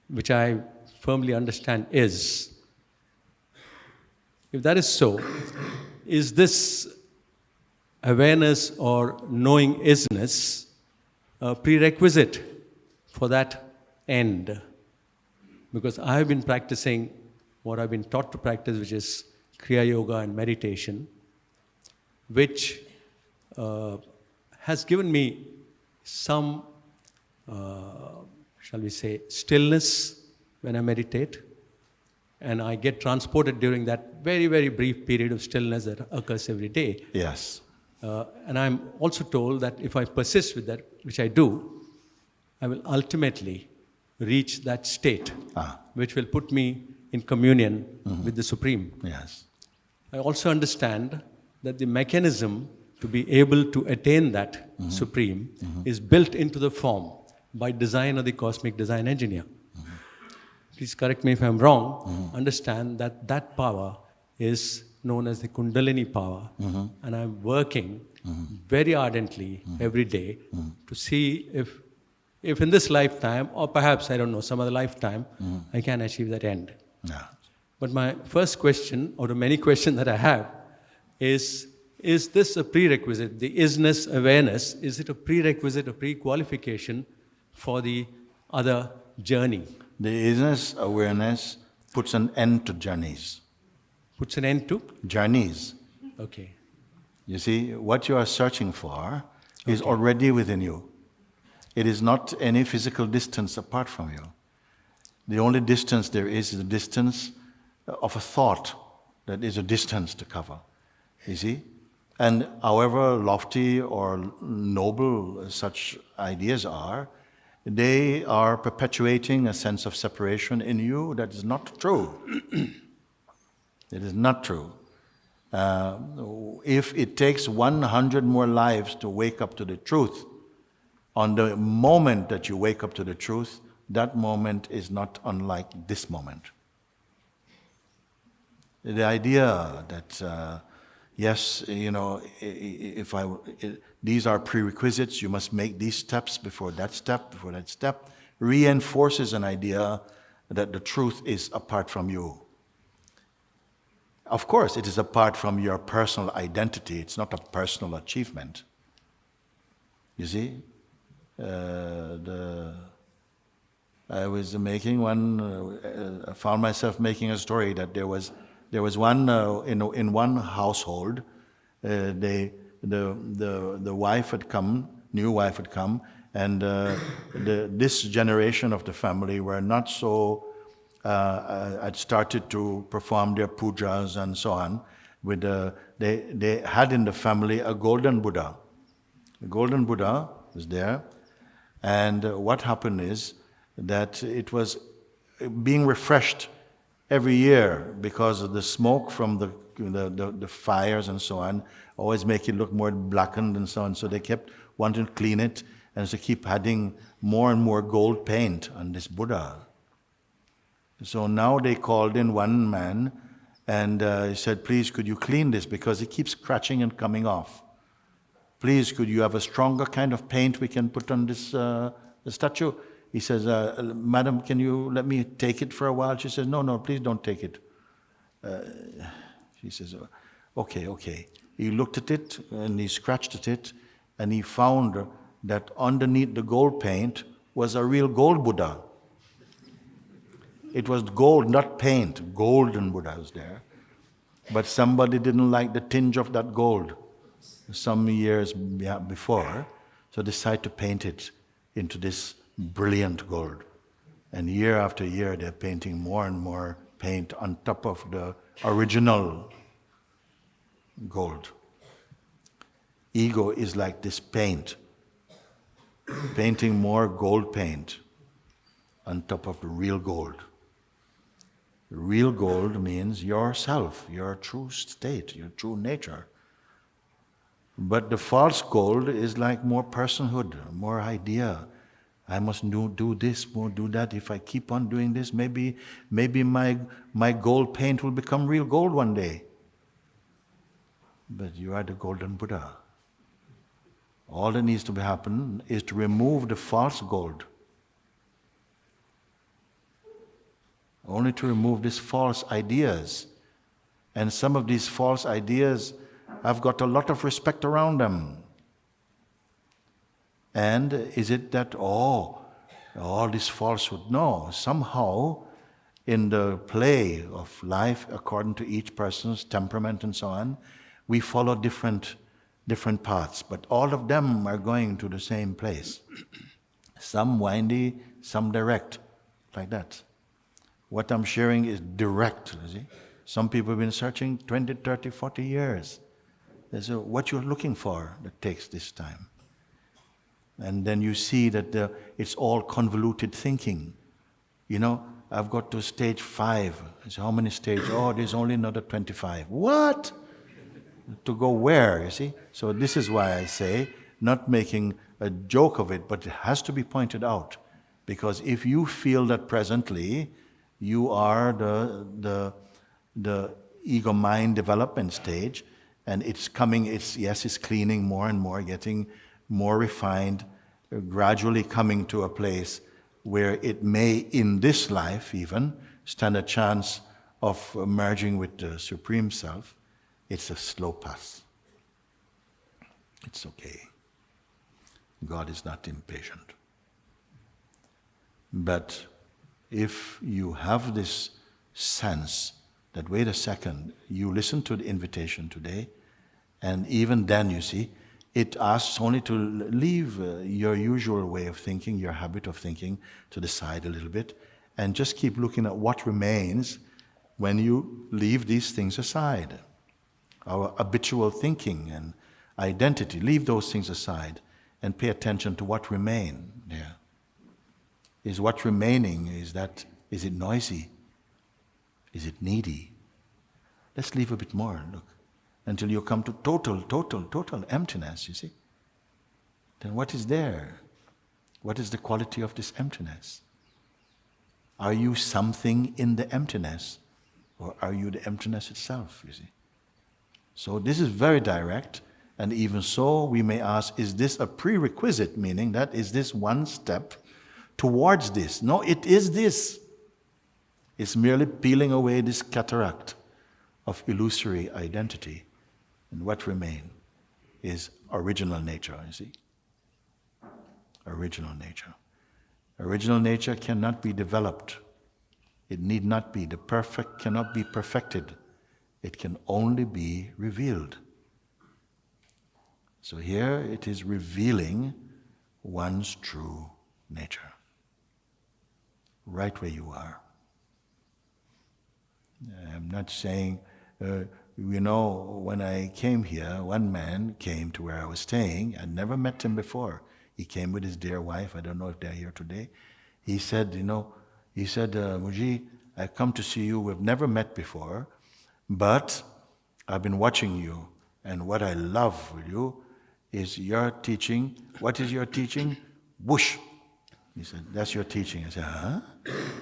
which I firmly understand is, if that is so, is this awareness or knowing is-ness a prerequisite for that end? Because I have been practicing what I've been taught to practice, which is Kriya Yoga and meditation, which has given me some, shall we say, stillness when I meditate, and I get transported during that very, very brief period of stillness that occurs every day. Yes. And I'm also told that if I persist with that, which I do, I will ultimately reach that state, which will put me in communion with the Supreme. Yes. I also understand that the mechanism to be able to attain that Supreme is built into the form by design of the cosmic design engineer. Please correct me if I'm wrong. Understand that that power is known as the Kundalini power, and I'm working very ardently every day to see if in this lifetime, or perhaps, I don't know, some other lifetime, I can achieve that end. Yeah. But my first question, or the many questions that I have, is this a prerequisite? The is-ness awareness, is it a prerequisite, a pre-qualification for the other journey? The is-ness awareness puts an end to journeys. Puts an end to? Journeys. Okay. You see, what you are searching for is already within you. It is not any physical distance apart from you. The only distance there is the distance of a thought that is a distance to cover. You see? And however lofty or noble such ideas are, they are perpetuating a sense of separation in you that is not true. It is not true. If it takes 100 more lives to wake up to the truth, on the moment that you wake up to the truth, that moment is not unlike this moment. The idea that, yes, these are prerequisites, you must make these steps before that step, reinforces an idea that the truth is apart from you. Of course, it is apart from your personal identity. It's not a personal achievement. You see? I was making one, I found myself making a story that there was one, in one household, the wife had come, new wife had come, and this generation of the family were not so, had started to perform their pujas and so on. They had in the family a golden Buddha. The golden Buddha was there, and what happened is that it was being refreshed every year because of the smoke from the fires and so on, always make it look more blackened and so on. So they kept wanting to clean it, and so keep adding more and more gold paint on this Buddha. So now they called in one man, and he said, please, could you clean this, because it keeps scratching and coming off. Please, could you have a stronger kind of paint we can put on this the statue? He says, Madam, can you let me take it for a while? She says, no, please don't take it. She says, okay. He looked at it, and he scratched at it, and he found that underneath the gold paint was a real gold Buddha. It was gold, not paint. Golden Buddha was there. But somebody didn't like the tinge of that gold some years before, so decided to paint it into this brilliant gold. And year after year, they're painting more and more paint on top of the original gold. Ego is like this paint, painting more gold paint on top of the real gold. Real gold means yourself, your true state, your true nature. But the false gold is like more personhood, more idea. I must do this, more do that. If I keep on doing this, maybe my gold paint will become real gold one day. But you are the golden Buddha. All that needs to happen is to remove the false gold. Only to remove these false ideas. And some of these false ideas have got a lot of respect around them. And is it that, all this falsehood? No, somehow in the play of life, according to each person's temperament and so on, we follow different paths, but all of them are going to the same place. Some windy, some direct, like that. What I'm sharing is direct, you see. Some people have been searching 20, 30, 40 years. There's what you're looking for that takes this time. And then you see that it's all convoluted thinking. I've got to stage 5. I say, how many stages? Oh, there's only another 25. What? To go where, you see? So this is why I say, not making a joke of it, but it has to be pointed out. Because if you feel that presently you are the ego mind development stage, and it's coming, it's cleaning more and more, getting more refined, gradually coming to a place where it may, in this life even, stand a chance of merging with the Supreme Self. It's a slow path. It's okay. God is not impatient. But if you have this sense that, wait a second, you listen to the invitation today, and even then, you see, it asks only to leave your usual way of thinking, your habit of thinking, to the side a little bit, and just keep looking at what remains when you leave these things aside. Our habitual thinking and identity, leave those things aside and pay attention to what remains there. is what remaining is that, is it noisy? Is it needy? Let's leave a bit more, look, until you come to total emptiness, you see. Then what is there? What is the quality of this emptiness? Are you something in the emptiness? Or are you the emptiness itself, you see? So this is very direct, and even so we may ask, is this a prerequisite, meaning that is this one step towards this? No, it is this. It's merely peeling away this cataract of illusory identity, and what remains is original nature, you see? Original nature. Original nature cannot be developed. It need not be. The perfect cannot be perfected. It can only be revealed. So here it is revealing one's true nature. Right where you are. I'm not saying, when I came here, one man came to where I was staying. I'd never met him before. He came with his dear wife. I don't know if they're here today. He said, Mooji, I've come to see you. We've never met before, but I've been watching you. And what I love with you is your teaching. What is your teaching? Whoosh. He said, that's your teaching. I said, huh?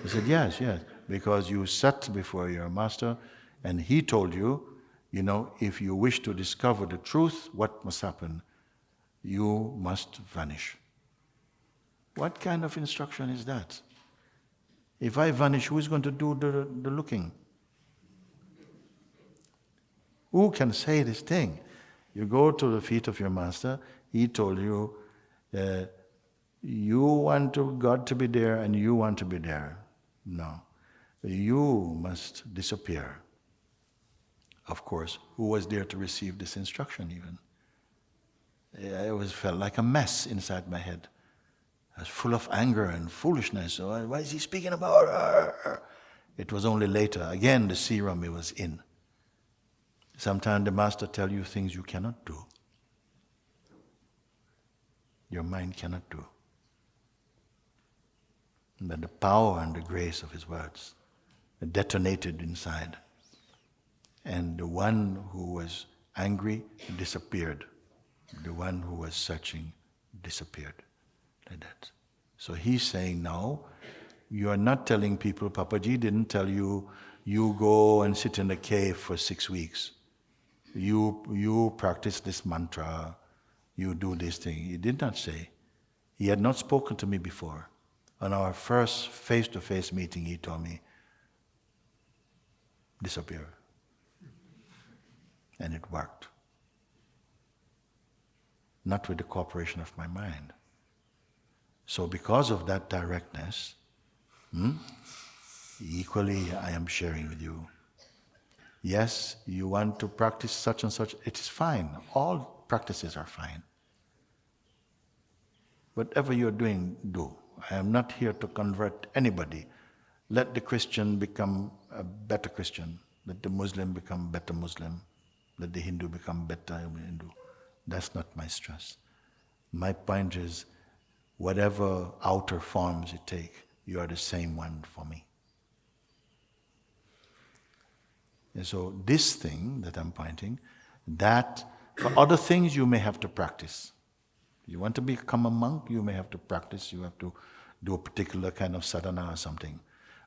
He said, yes. Because you sat before your master and he told you, if you wish to discover the truth, what must happen? You must vanish. What kind of instruction is that? If I vanish, who is going to do the looking? Who can say this thing? You go to the feet of your master, he told you, you want God to be there and you want to be there. No. You must disappear. Of course, who was there to receive this instruction even? I felt like a mess inside my head. I was full of anger and foolishness. So why is he speaking about? It was only later. Again, the serum was in. Sometimes the master tells you things you cannot do. Your mind cannot do. But the power and the grace of his words detonated inside. And the one who was angry disappeared. The one who was searching disappeared. Like that. So he's saying now, you are not telling people, Papaji didn't tell you, you go and sit in a cave for 6 weeks. You practice this mantra, you do this thing. He did not say. He had not spoken to me before. On our first face-to-face meeting, he told me, disappear. And it worked. Not with the cooperation of my mind. So because of that directness, equally I am sharing with you. Yes, you want to practice such and such, it is fine. All practices are fine. Whatever you're doing, do. I am not here to convert anybody. Let the Christian become a better Christian. Let the Muslim become better Muslim. Let the Hindu become better Hindu. That's not my stress. My point is, whatever outer forms it takes, you are the same one for me. And so this thing that I'm pointing, that for other things you may have to practice. You want to become a monk, you may have to practice, you have to do a particular kind of sadhana or something.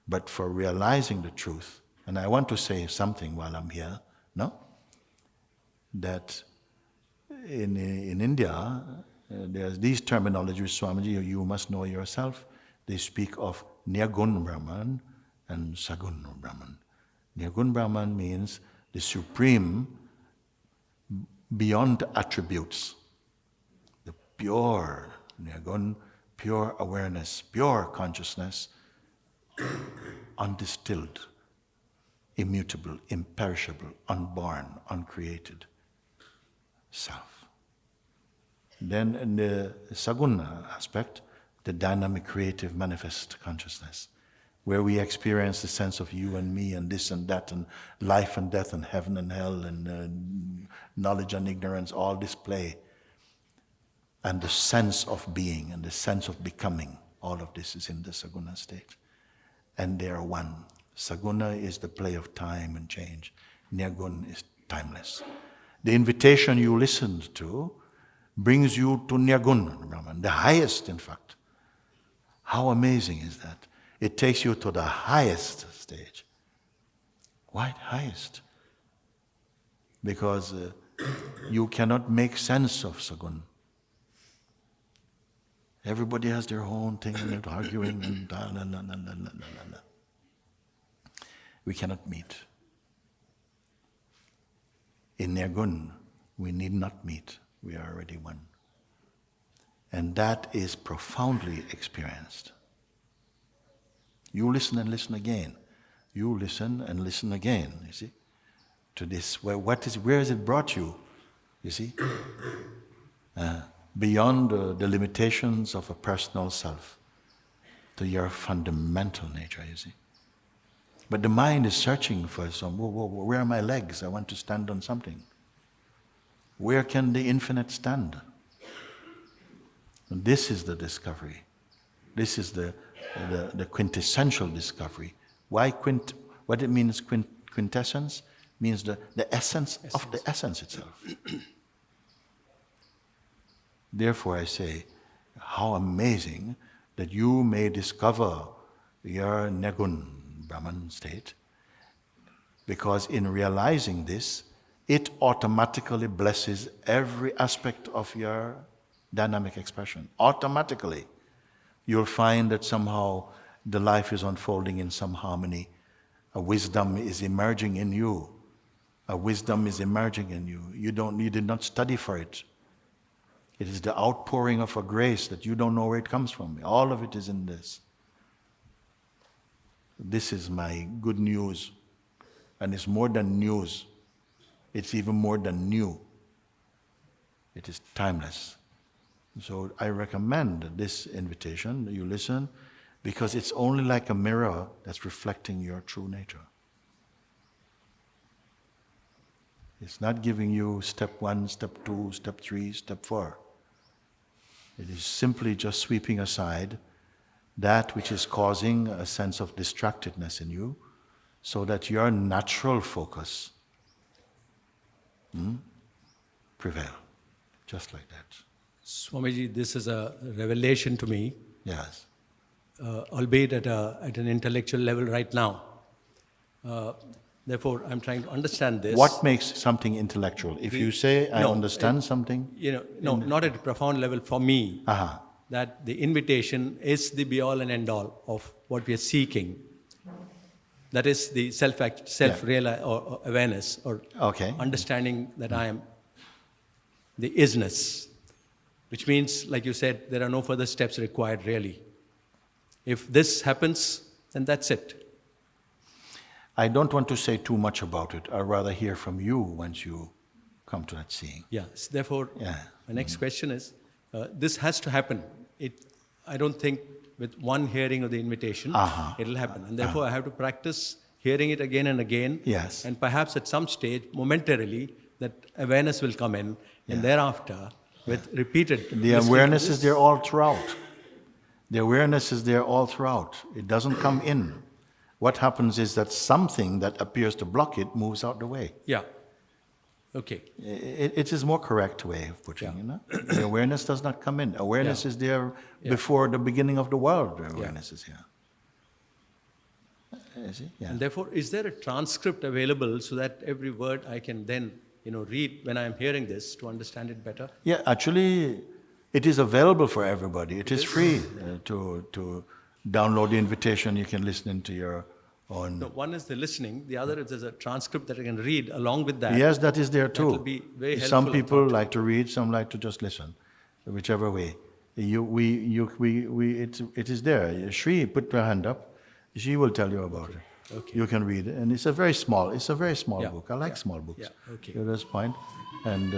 But for realizing the truth, and I want to say something while I'm here, no? That in India, there's these terminologies, Swamiji, you must know yourself. They speak of Nirgun Brahman and Sagun Brahman. Nirgun Brahman means the supreme beyond attributes. The pure Nirgun, pure awareness, pure consciousness, undistilled, immutable, imperishable, unborn, uncreated self. Then in the Saguna aspect, the dynamic, creative, manifest consciousness, where we experience the sense of you and me and this and that and life and death and heaven and hell and knowledge and ignorance, all display. And the sense of being and the sense of becoming All of this is in the Saguna state. And they are one. Saguna is the play of time and change. Nirgun is timeless. The invitation you listened to brings you to Nirgun, Brahman, the highest, in fact. How amazing is that? It takes you to the highest stage. Why highest? Because you cannot make sense of Sagun. Everybody has their own thing and they're arguing and la la la la la la la. We cannot meet. In Nirgun, we need not meet. We are already one. And that is profoundly experienced. You listen and listen again. You listen and listen again, you see, to this. Where has it brought you, you see? Beyond the limitations of a personal self, to your fundamental nature, you see. But the mind is searching for some, where are my legs? I want to stand on something. Where can the infinite stand? And this is the discovery. This is the quintessential discovery. Why what it means quintessence? Means the essence of the essence itself. Therefore I say, how amazing that you may discover your Nirgun Brahman state, because in realizing this, it automatically blesses every aspect of your dynamic expression. Automatically. You'll find that somehow the life is unfolding in some harmony. A wisdom is emerging in you. A wisdom is emerging in you. You did not study for it. It is the outpouring of a grace that you don't know where it comes from. All of it is in this. This is my good news. And it's more than news. It's even more than new. It is timeless. So I recommend this invitation, you listen, because it's only like a mirror that's reflecting your true nature. It's not giving you step 1, step 2, step 3, step 4. It is simply just sweeping aside that which is causing a sense of distractedness in you, so that your natural focus prevail, just like that. Swamiji, this is a revelation to me, Yes. Albeit at an intellectual level right now. Therefore, I'm trying to understand this. What makes something intellectual? If you say, I understand something? Not at a profound level for me. That the invitation is the be-all and end-all of what we are seeking. That is the self-real awareness or understanding that I am the Is-ness. Which means, like you said, there are no further steps required really. If this happens, then that's it. I don't want to say too much about it. I'd rather hear from you once you come to that seeing. Yes. Therefore, my next question is, this has to happen. I don't think with one hearing of the invitation, it'll happen. And therefore, I have to practice hearing it again and again. Yes. And perhaps at some stage, momentarily, that awareness will come in. And thereafter, with repeated... The awareness is there all throughout. The awareness is there all throughout. It doesn't come in. What happens is that something that appears to block it moves out the way. Yeah. Okay. It is more correct way of putting it. The awareness does not come in. Awareness is there before the beginning of the world. The awareness is here. You see? Yeah. And therefore, is there a transcript available so that every word I can then read when I am hearing this to understand it better? Yeah, actually, it is available for everybody. It is free to download the invitation. You can listen into your own. No, one is the listening. The other is there's a transcript that I can read along with that. Yes, that is there too. That will be very helpful. Some people like to read, some like to just listen, whichever way. It is there. Shri, put your hand up. She will tell you about it. Okay. You can read it, and it's a very small book. I like small books. Yeah. Okay. So that's point, and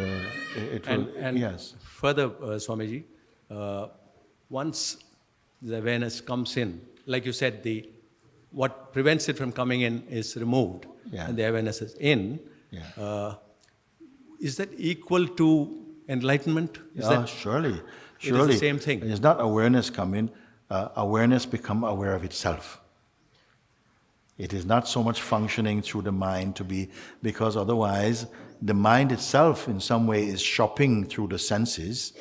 it will. And yes. Further, Swamiji, once the awareness comes in, like you said, what prevents it from coming in is removed, and the awareness is in. Yeah. Is that equal to enlightenment? Is that Surely. It is the same thing. It's not awareness coming. awareness become aware of itself. It is not so much functioning through the mind to be, because otherwise the mind itself in some way is shopping through the senses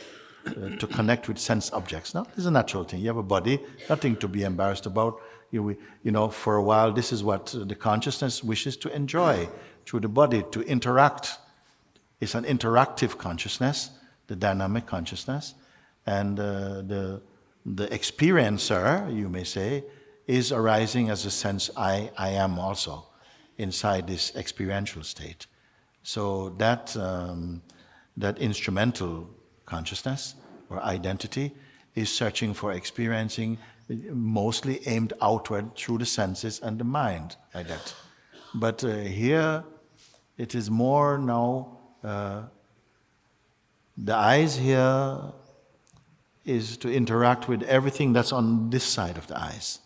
to connect with sense objects. No, it's a natural thing. You have a body, nothing to be embarrassed about. You know, for a while this is what the consciousness wishes to enjoy through the body, to interact. It's an interactive consciousness, the dynamic consciousness, and the experiencer, you may say, is arising as a sense I am also inside this experiential state. So that instrumental consciousness or identity is searching for experiencing, mostly aimed outward through the senses and the mind, like that. But here it is more now, the eyes here is to interact with everything that's on this side of the eyes.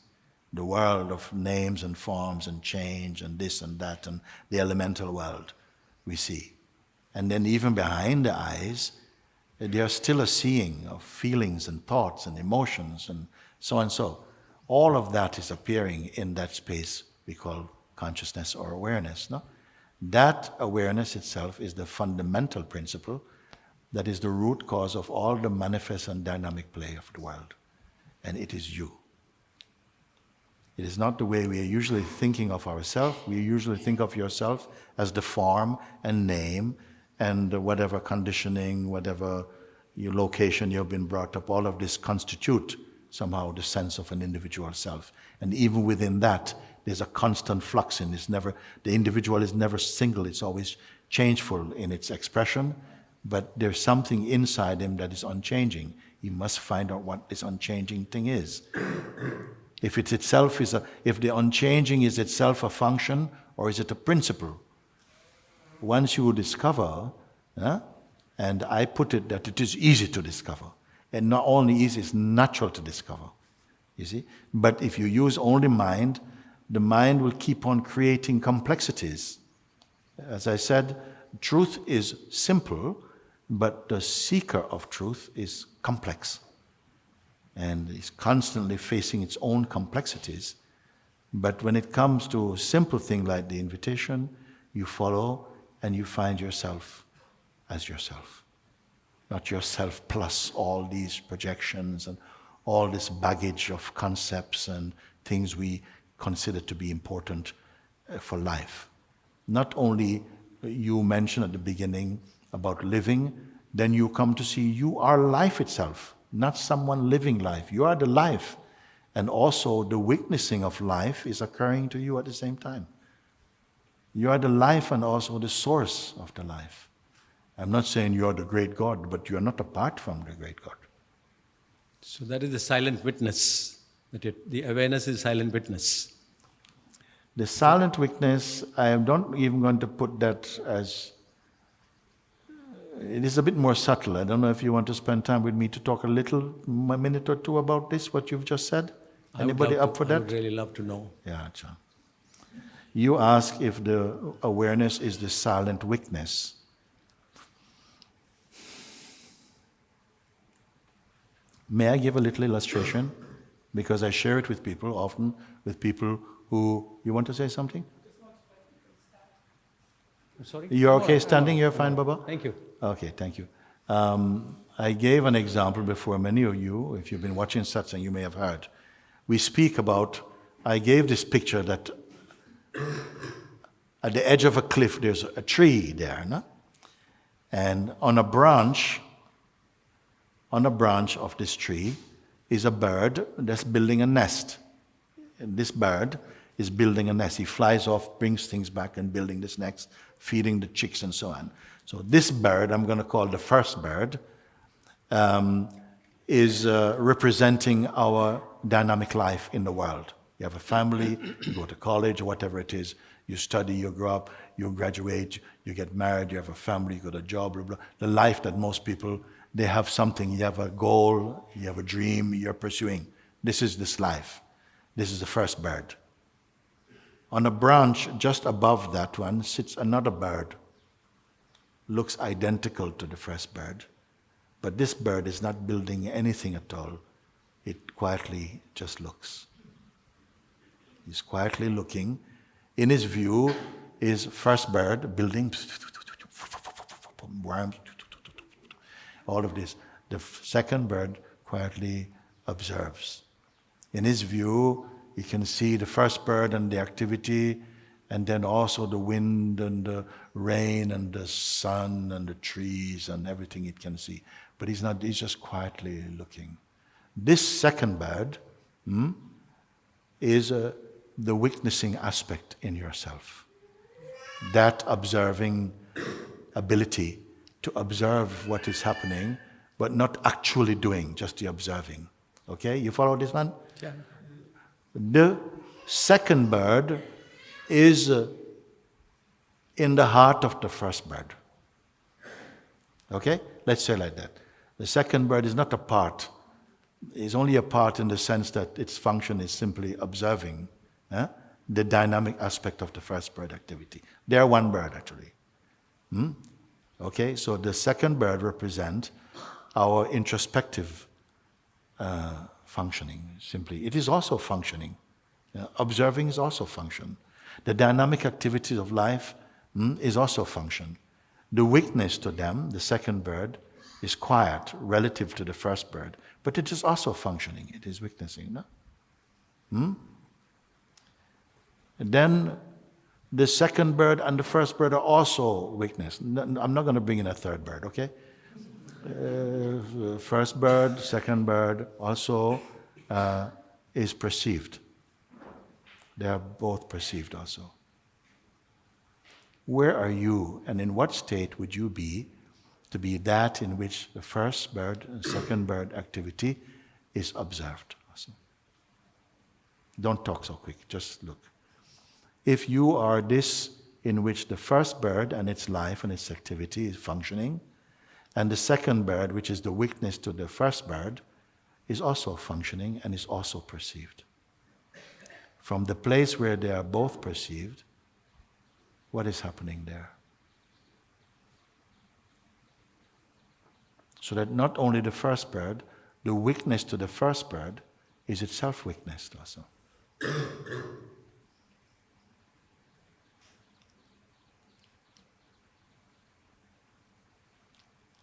The world of names and forms and change and this and that and the elemental world we see. And then even behind the eyes, there's still a seeing of feelings and thoughts and emotions and so and so. All of that is appearing in that space we call consciousness or awareness. No? That awareness itself is the fundamental principle that is the root cause of all the manifest and dynamic play of the world. And it is you. It is not the way we are usually thinking of ourselves. We usually think of yourself as the form and name and whatever conditioning, whatever your location you've been brought up, all of this constitute somehow the sense of an individual self. And even within that, there's a constant flux in this. The individual is never single, it's always changeful in its expression, but there's something inside him that is unchanging. He must find out what this unchanging thing is. If it's itself if the unchanging is itself a function, or is it a principle? Once you discover, and I put it that it is easy to discover, and not only easy, it's natural to discover, you see? But if you use only mind, the mind will keep on creating complexities. As I said, truth is simple, but the seeker of truth is complex. And is constantly facing its own complexities. But when it comes to a simple thing like the invitation, you follow and you find yourself as yourself. Not yourself plus all these projections and all this baggage of concepts and things we consider to be important for life. Not only you mentioned at the beginning about living, then you come to see you are life itself. Not someone living life. You are the life. And also the witnessing of life is occurring to you at the same time. You are the life and also the source of the life. I'm not saying you are the great God, but you are not apart from the great God. So that is the silent witness. The awareness is silent witness. The silent witness, I am not even going to put that as... It is a bit more subtle. I don't know if you want to spend time with me to talk a minute or two about this, what you've just said. Anybody up for that? I would really love to know. Yeah, John. You ask if the awareness is the silent witness. May I give a little illustration? Because I share it with people, often with people who... You want to say something? Sorry? You're okay standing? You're fine, Baba? Thank you. Okay, thank you. I gave an example before. Many of you, if you've been watching Satsang, you may have heard. We speak about, I gave this picture that at the edge of a cliff there's a tree there, no? And on a branch of this tree is a bird that's building a nest. And this bird is building a nest. He flies off, brings things back and building this nest, feeding the chicks and so on. So this bird, I'm going to call the first bird, is representing our dynamic life in the world. You have a family, you go to college, or whatever it is, you study, you grow up, you graduate, you get married, you have a family, you got a job, blah, blah. The life that most people, they have something, you have a goal, you have a dream, you're pursuing. This is this life. This is the first bird. On a branch just above that one sits another bird. Looks identical to the first bird. But this bird is not building anything at all. it quietly just looks. He's quietly looking. In his view is first bird building, worms, all of this. The second bird quietly observes. In his view, he can see the first bird and the activity, and then also the wind and the rain and the sun and the trees and everything it can see. But he's just quietly looking. This second bird is the witnessing aspect in yourself. That observing ability to observe what is happening, but not actually doing, just the observing. Okay, you follow this one? Yeah. The second bird is in the heart of the first bird. Okay? Let's say like that. The second bird is not a part. It's only a part in the sense that its function is simply observing the dynamic aspect of the first bird activity. They are one bird actually. Okay, so the second bird represents our introspective functioning, simply. It is also functioning. Observing is also function. The dynamic activities of life is also function. The witness to them, the second bird, is quiet relative to the first bird, but it is also functioning. It is witnessing, no? And then the second bird and the first bird are also witness. I'm not going to bring in a third bird, okay? First bird, second bird also is perceived. They are both perceived also. Where are you and in what state would you be to be that in which the first bird and second bird activity is observed also? Don't talk so quick, just look. If you are this in which the first bird and its life and its activity is functioning, and the second bird, which is the witness to the first bird, is also functioning and is also perceived. From the place where they are both perceived, what is happening there? So that not only the first bird, the witness to the first bird is itself witnessed also.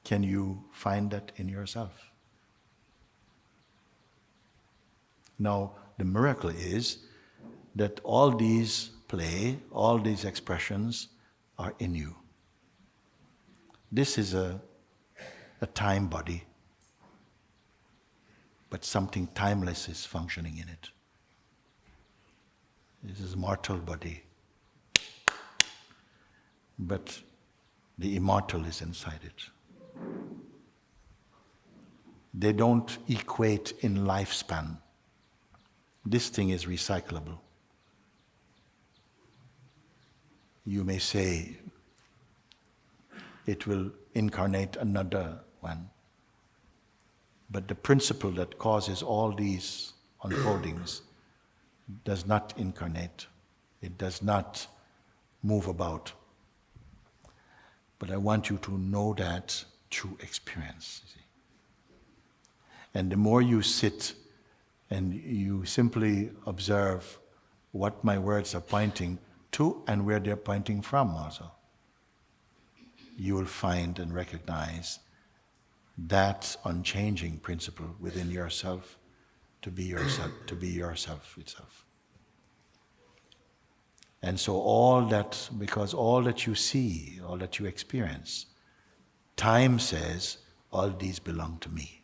Can you find that in yourself? Now, the miracle is that all these play, all these expressions are in you. This is a time body, but something timeless is functioning in it. This is a mortal body, but the immortal is inside it. They don't equate in lifespan. This thing is recyclable. You may say it will incarnate another one. But the principle that causes all these unfoldings does not incarnate. It does not move about. But I want you to know that through experience. You see. And the more you sit and you simply observe what my words are pointing to and where they're pointing from also, you will find and recognize that unchanging principle within yourself to be yourself itself. And so all that, because all that you see, all that you experience, time says, all these belong to me.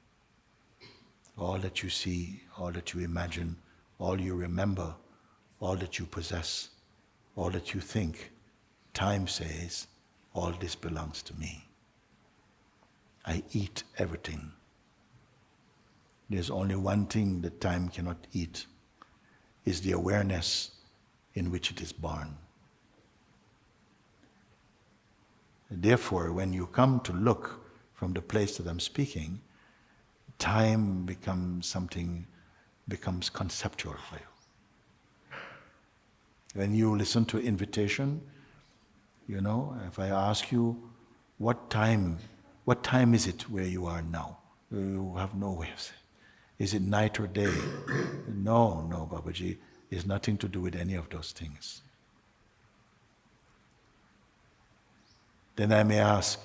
All that you see, all that you imagine, all you remember, all that you possess, all that you think, time says, all this belongs to me. I eat everything. There's only one thing that time cannot eat, is the awareness in which it is born. Therefore, when you come to look from the place that I'm speaking, time becomes conceptual for you. When you listen to invitation, if I ask you, what time is it where you are now? You have no way of saying. Is it night or day? No, Babaji. It's nothing to do with any of those things. Then I may ask,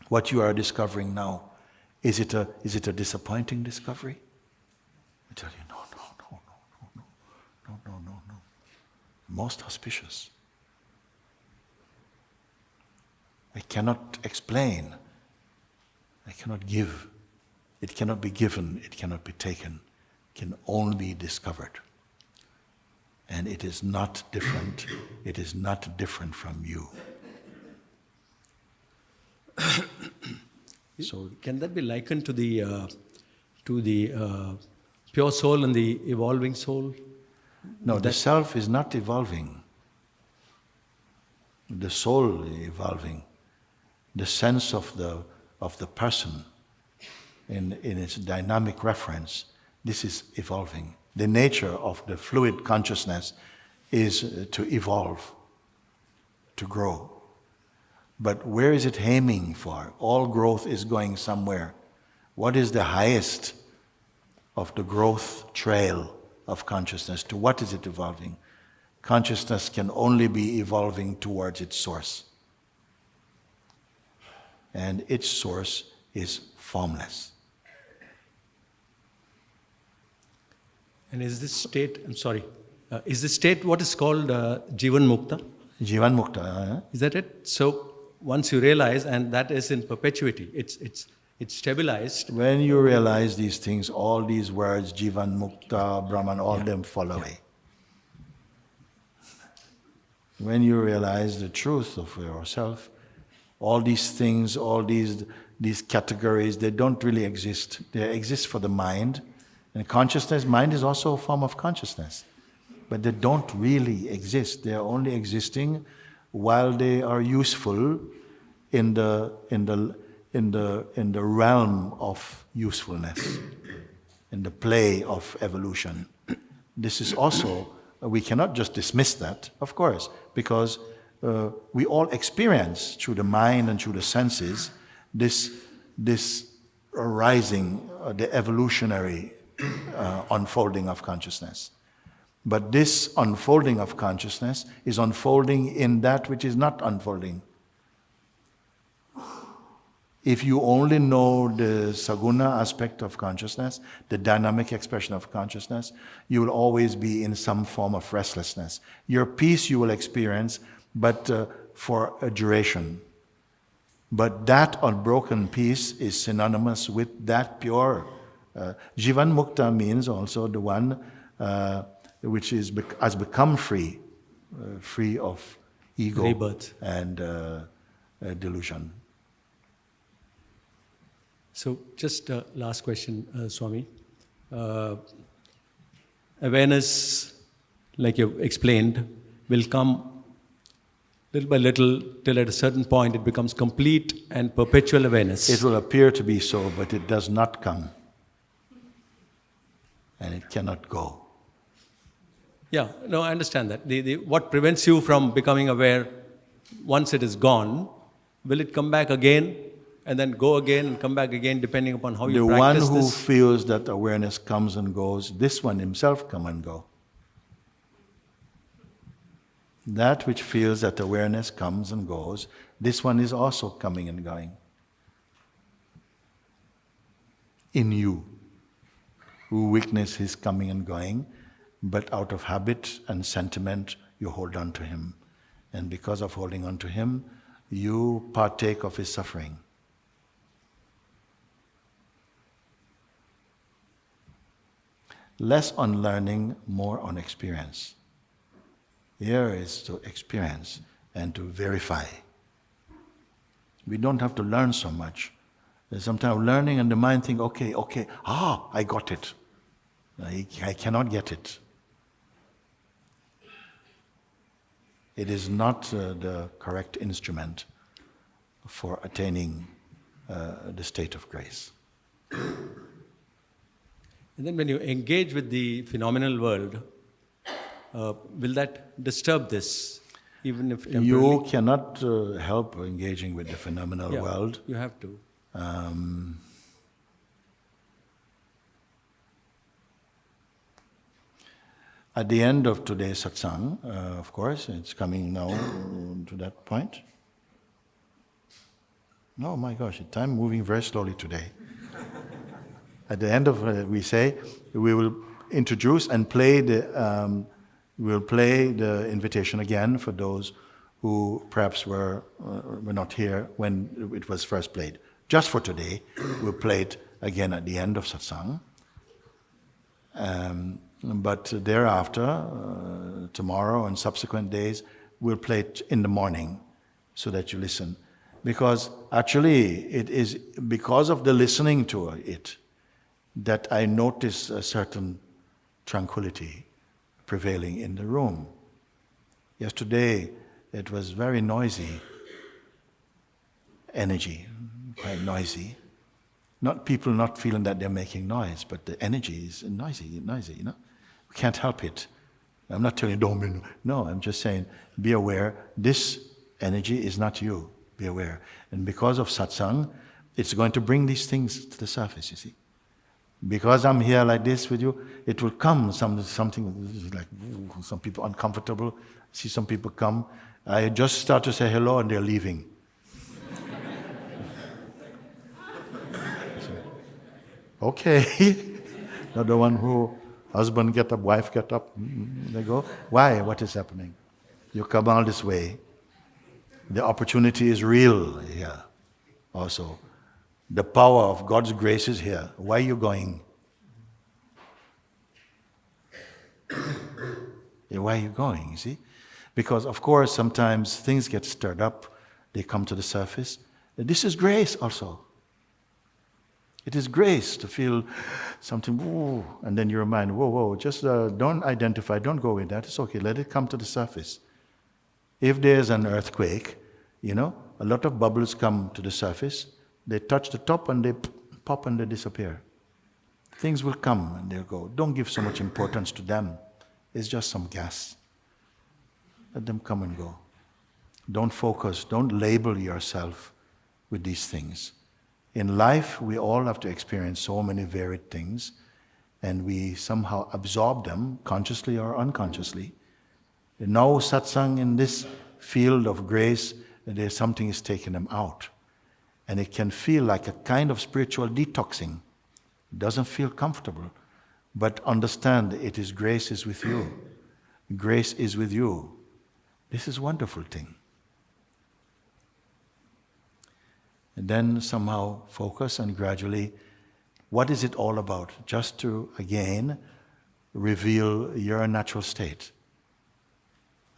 what you are discovering now, is it a disappointing discovery? I tell you, no. Most auspicious. I cannot explain. I cannot give. It cannot be given. It cannot be taken. It can only be discovered. And it is not different. It is not different from you. So can that be likened to the pure soul and the evolving soul? no, the self is not evolving. The soul is evolving. The sense of the person in its dynamic reference, this is evolving. The nature of the fluid consciousness is to evolve, to grow. But where is it aiming for? All growth is going somewhere. What is the highest of the growth trail of consciousness? To what is it evolving? Consciousness can only be evolving towards its source. And its source is formless. And is this state, is this state what is called Jivan Mukta? Jivan Mukta. Is that it? So once you realize, and that is in perpetuity, it's stabilized. When you realize these things, all these words, Jivan Mukta, Brahman, all them fall away. When you realize the truth of yourself, all these things, all these categories, they don't really exist. They exist for the mind. And consciousness, mind is also a form of consciousness. But they don't really exist. They are only existing while they are useful in the realm of usefulness, in the play of evolution. This is also, we cannot just dismiss that, of course, because we all experience through the mind and through the senses this arising, the evolutionary unfolding of consciousness. But this unfolding of consciousness is unfolding in that which is not unfolding. If you only know the saguna aspect of consciousness, the dynamic expression of consciousness, you will always be in some form of restlessness. Your peace you will experience, but for a duration. But that unbroken peace is synonymous with that pure. Jivan Mukta means also the one which has become free, free of ego, rebirth, and delusion. So just last question, Swami. Awareness, like you've explained, will come little by little till at a certain point it becomes complete and perpetual awareness. It will appear to be so, but it does not come. And it cannot go. Yeah, no, I understand that. What prevents you from becoming aware once it is gone, will it come back again and then go again and come back again depending upon how you practice this? The one who feels that awareness comes and goes, this one himself come and go. That which feels that awareness comes and goes, this one is also coming and going. In you, who witness his coming and going, but out of habit and sentiment, you hold on to him. And because of holding on to him, you partake of his suffering. Less on learning, more on experience. Here is to experience and to verify. We don't have to learn so much. There's sometimes learning and the mind think, okay, I got it. I cannot get it. It is not the correct instrument for attaining the state of grace. And then when you engage with the phenomenal world, will that disturb this, even if temporarily? You cannot help engaging with the phenomenal world. You have to. At the end of today's satsang, of course, it's coming now to that point. Oh my gosh, time moving very slowly today. At the end of we say, we will introduce and play we'll play the invitation again for those who perhaps were not here when it was first played. Just for today, we'll play it again at the end of satsang. But thereafter, tomorrow and subsequent days, we'll play it in the morning so that you listen. Because actually, it is because of the listening to it that I notice a certain tranquility prevailing in the room. Yesterday, it was very noisy, energy, quite noisy. Not people not feeling that they're making noise, but the energy is noisy, you know. We can't help it. I'm not telling you, don't be, no, I'm just saying, be aware, this energy is not you, be aware. And because of satsang, it's going to bring these things to the surface, you see. Because I'm here like this with you, it will come something like some people uncomfortable. See some people come. I just start to say hello and they're leaving. So, okay. Not the one who husband get up, wife get up, they go. Why? What is happening? You come all this way. The opportunity is real here also. The power of God's grace is here. Why are you going? Why are you going, you see? Because, of course, sometimes things get stirred up. They come to the surface. This is grace also. It is grace to feel something, whoa, and then your mind, whoa, just don't identify, don't go with that. It's okay, let it come to the surface. If there's an earthquake, you know, a lot of bubbles come to the surface. They touch the top and they pop and they disappear. Things will come and they'll go. Don't give so much importance to them. It's just some gas. Let them come and go. Don't focus, don't label yourself with these things. In life, we all have to experience so many varied things, and we somehow absorb them, consciously or unconsciously. And now, satsang in this field of grace, there's something is taking them out. And it can feel like a kind of spiritual detoxing. It doesn't feel comfortable. But understand, it is grace is with you. Grace is with you. This is a wonderful thing. And then somehow focus and gradually, what is it all about? Just to, again, reveal your natural state.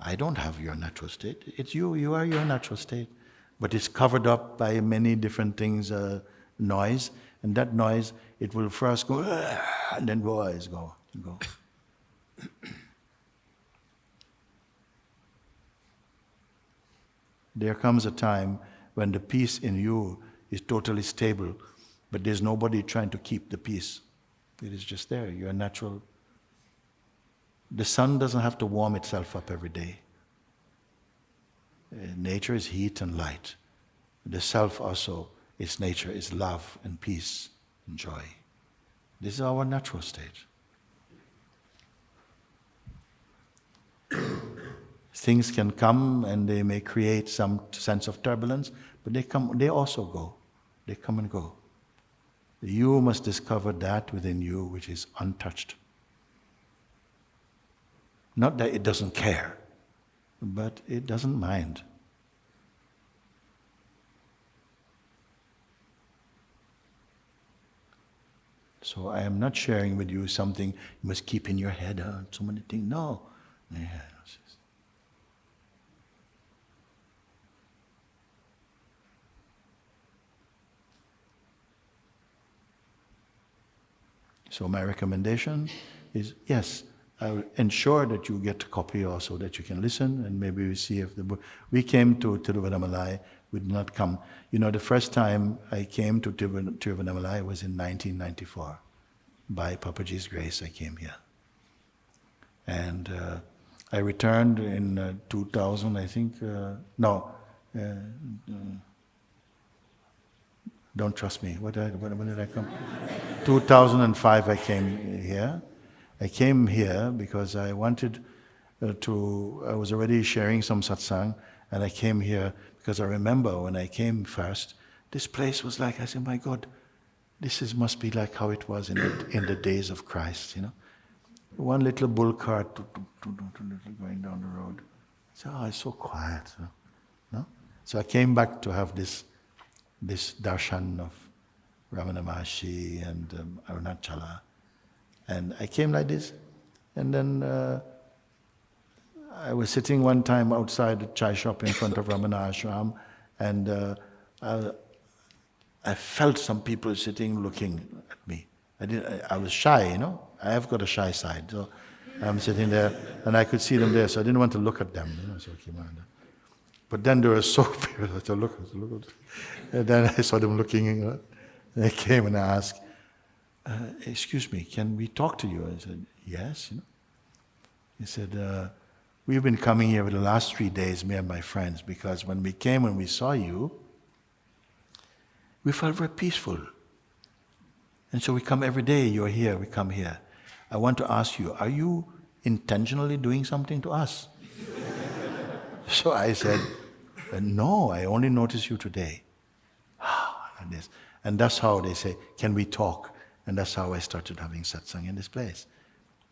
I don't have your natural state. It's you. You are your natural state. But it's covered up by many different things, noise. And that noise, it will first go, and then go. There comes a time when the peace in you is totally stable, but there's nobody trying to keep the peace. It is just there. You're natural. The sun doesn't have to warm itself up every day. Nature is heat and light. The self also, its nature is love and peace and joy. This is our natural state. Things can come and they may create some sense of turbulence, but they also go. They come and go. You must discover that within you which is untouched. Not that it doesn't care, but it doesn't mind. So I am not sharing with you something you must keep in your head, so many things. No. Yeah. So my recommendation is, yes, I will ensure that you get a copy also, that you can listen, and maybe we see if the book. We came to Tiruvannamalai, we did not come. You know, the first time I came to Tiruvannamalai was in 1994. By Papaji's grace, I came here. And I returned in 2000, I think, don't trust me. When did I come? 2005 I came here. I came here because I wanted I was already sharing some satsang, and I came here because I remember when I came first, this place was like, I said, my God, must be like how it was in the days of Christ, One little bull cart going down the road. So, it's so quiet. No? So I came back to have this darshan of Ramana Maharshi and Arunachala. And I came like this, and then I was sitting one time outside the chai shop in front of Ramana Ashram, and I felt some people sitting looking at me. I was shy, I have got a shy side, so I'm sitting there, and I could see them there, so I didn't want to look at them. So I came on. But then there was so people to look at. And then I saw them looking, and I came and I asked, excuse me, can we talk to you? I said, yes. He said, we've been coming here for the last 3 days, me and my friends, because when we came and we saw you, we felt very peaceful. And so we come every day, you're here, we come here. I want to ask you, are you intentionally doing something to us? So I said, no, I only noticed you today. Like this. And that's how they say, can we talk? And that's how I started having satsang in this place.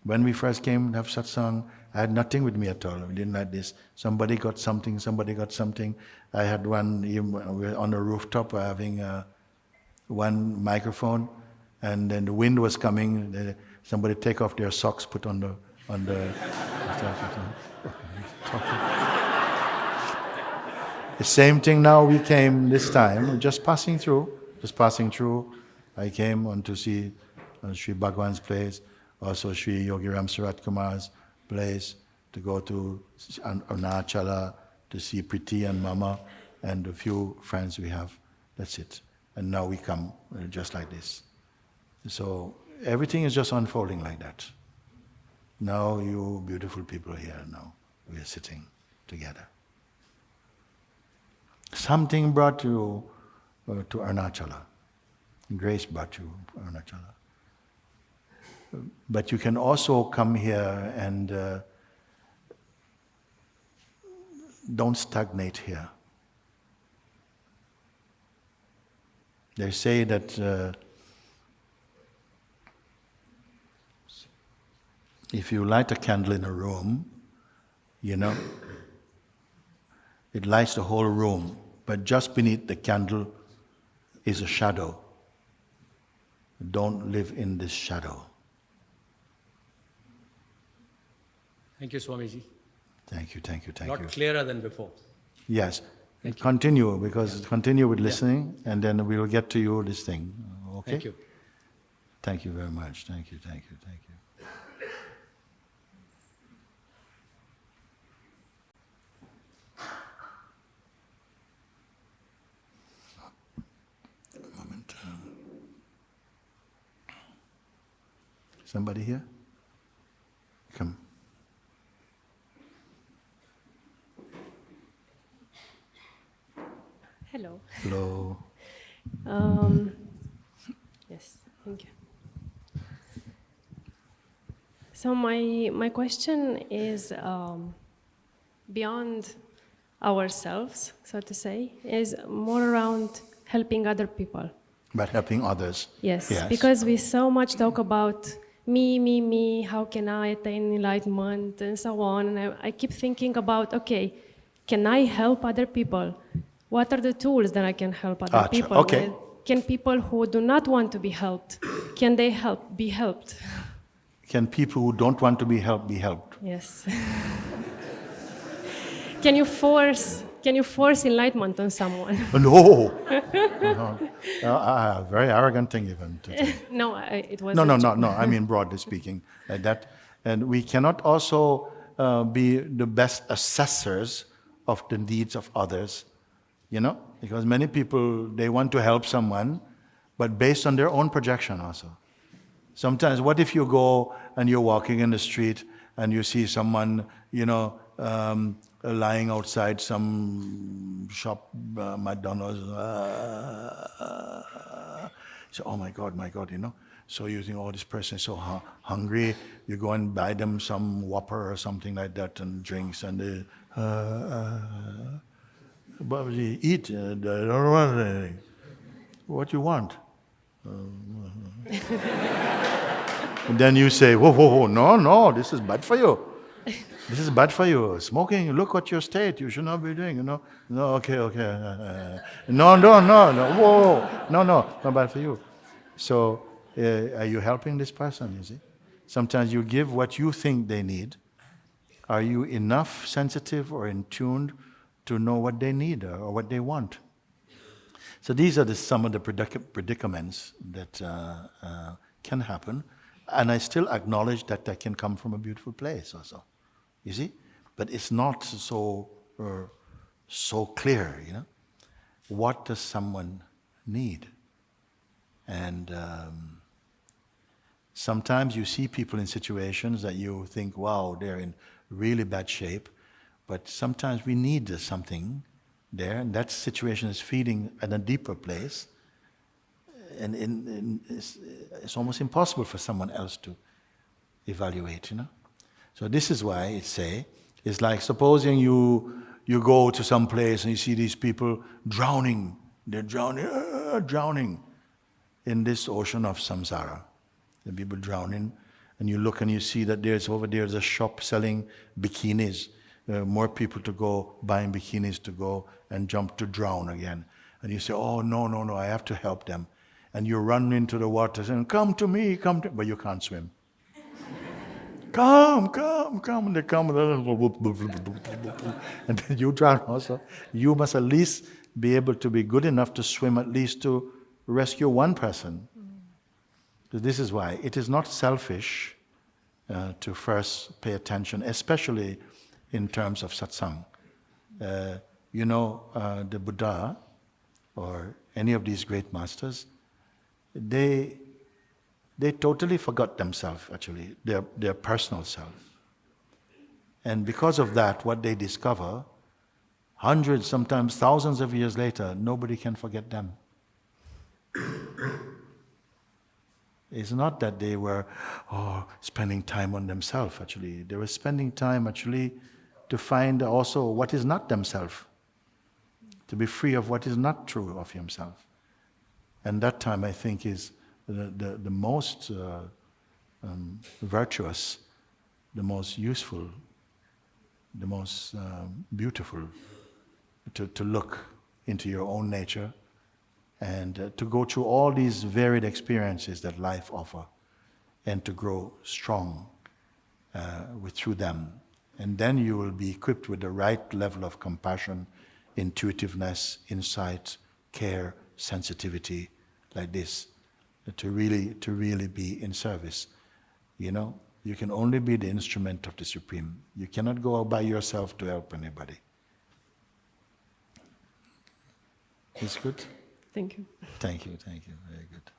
When we first came to have satsang, I had nothing with me at all. We didn't like this. Somebody got something. I had one, we were on a rooftop having one microphone, and then the wind was coming. Somebody take off their socks, put on the The same thing now, we came this time, just passing through. I came on to see Sri Bhagwan's place, also Sri Yogiram Sarat Kumar's place, to go to Arunachala, to see Priti and Mama, and a few friends we have. That's it. And now we come just like this. So everything is just unfolding like that. Now you beautiful people are here now. We are sitting together. Something brought you to Arunachala. Grace brought you to Arunachala. But you can also come here and don't stagnate here. They say that if you light a candle in a room, it lights the whole room, but just beneath the candle is a shadow. Don't live in this shadow. Thank you, Swamiji. Thank you. A lot clearer than before. Yes. Continue, because continue with listening, and then we will get to you this thing. Okay? Thank you. Thank you very much. Thank you. A moment. Somebody here? Come. Hello. Hello. Yes, thank you. So my question is beyond ourselves, so to say, is more around helping other people. But helping others. Yes, because we so much talk about me, how can I attain enlightenment and so on. And I keep thinking about, okay, can I help other people? What are the tools that I can help other people with? Can people who do not want to be helped, can they be helped? Can people who don't want to be helped be helped? Yes. Can you force enlightenment on someone? No. Very arrogant thing even to think. No, it was No. I mean, broadly speaking, like that. And we cannot also be the best assessors of the needs of others, because many people, they want to help someone, but based on their own projection also. Sometimes, what if you go and you're walking in the street and you see someone, lying outside some shop, McDonald's. say, oh my God, you know. So you think, oh, this person is so hungry. You go and buy them some Whopper or something like that and drinks, and they, Babaji, eat. They don't want anything. What you want? And then you say, whoa, no, this is bad for you. This is bad for you. Smoking, look at your state. You should not be doing, you know. No, okay. No, whoa. No, not bad for you. So, are you helping this person, you see? Sometimes you give what you think they need. Are you enough sensitive or in tune to know what they need or what they want? So these are some of the predicaments that can happen. And I still acknowledge that can come from a beautiful place also. You see? But it's not so clear, you know? What does someone need? And sometimes you see people in situations that you think, wow, they're in really bad shape. But sometimes we need something there, and that situation is feeding at a deeper place. And it's almost impossible for someone else to evaluate, you know? So this is why it's like supposing you go to some place and you see these people drowning. They're drowning in this ocean of samsara. The people drowning, and you look and you see that there's a shop selling bikinis. More people to go buying bikinis to go and jump to drown again. And you say, oh, no, I have to help them. And you run into the water and come to me, but you can't swim. Come, and they come, and then you drown also. You must at least be able to be good enough to swim at least to rescue one person. So this is why it is not selfish to first pay attention, especially in terms of satsang. The Buddha or any of these great masters, they totally forgot themselves, actually, their personal self. And because of that, what they discover, hundreds, sometimes thousands of years later, nobody can forget them. It's not that they were spending time on themselves, actually. They were spending time, actually, to find also what is not themselves, to be free of what is not true of himself. And that time, I think, is the most virtuous, the most useful, the most beautiful, to look into your own nature and to go through all these varied experiences that life offers and to grow strong through them. And then you will be equipped with the right level of compassion, intuitiveness, insight, care, sensitivity, like this, to really be in service. You know, you can only be the instrument of the Supreme. You cannot go out by yourself to help anybody. It's good? Thank you. Thank you, very good.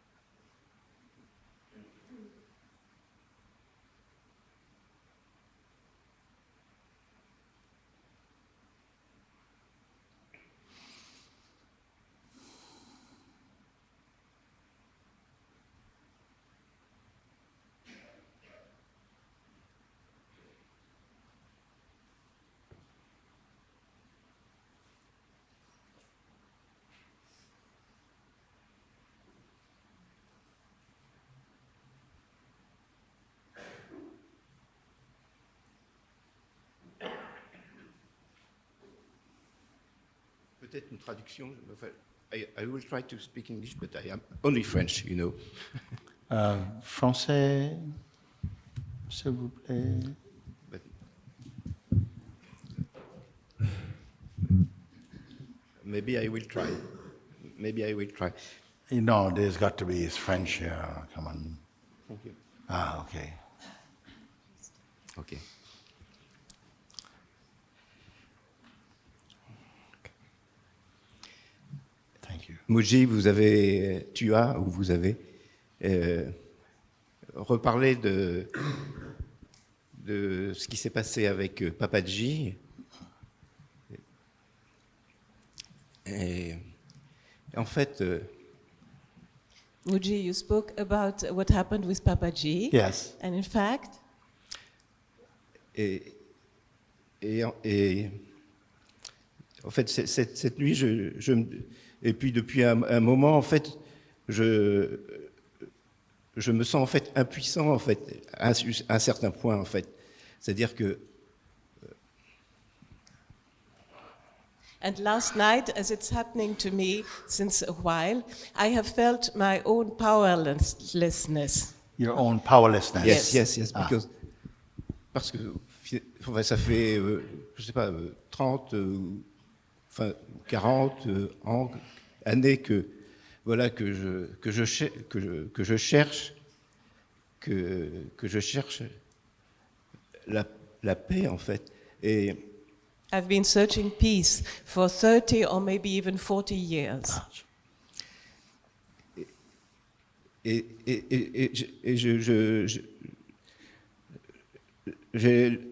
Peut-être une traduction. I will try to speak English, but I am only French, you know. Français, s'il vous plaît. But maybe I will try. You know, there's got to be French here. Come on. Thank you. Okay. Okay. Thank you. Mooji, vous avez reparlé de ce qui s'est passé avec Papaji. Et en fait, Mooji, you spoke about what happened with Papaji. Yes. And in fact, Et en fait, cette nuit, et puis depuis un moment, en fait, je me sens en fait impuissant, en fait, à un certain point, en fait. C'est-à-dire que and last night, as it's happening to me since a while, I have felt my own powerlessness. Your own powerlessness. yes, parce que enfin, ça fait, je sais pas, 30, enfin 40 années que voilà que je cherche la paix en fait. Et I've been searching peace for 30 or maybe even 40 years. Et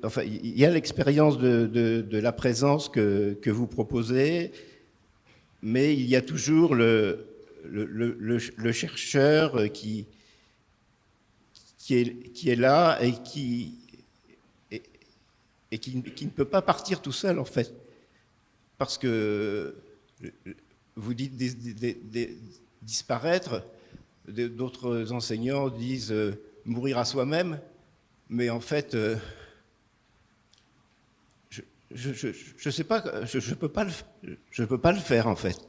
enfin, il y a l'expérience de la présence que vous proposez, mais il y a toujours le chercheur qui est là et qui ne peut pas partir tout seul, en fait. Parce que vous dites disparaître, d'autres enseignants disent mourir à soi-même, mais en fait, je sais pas, je peux pas le faire, en fait.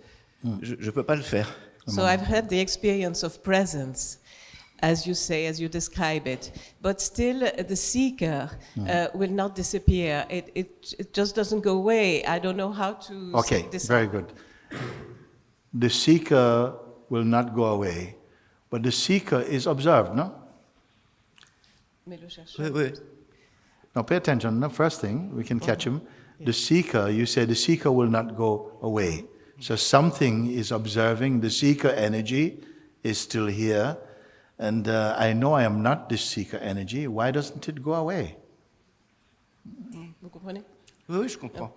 Je peux pas le faire. So I've had the experience of presence, as you say, as you describe it, but still the seeker will not disappear. It just doesn't go away. I don't know how to Okay, say this. very good. The seeker will not go away, but the seeker is observed, no? Mais le chercheur. Oui. Now pay attention, the first thing, we can catch him. The seeker, you say the seeker will not go away. So something is observing, the seeker energy is still here, and I know I am not this seeker energy, why doesn't it go away? Vous comprenez? Oui, je comprends.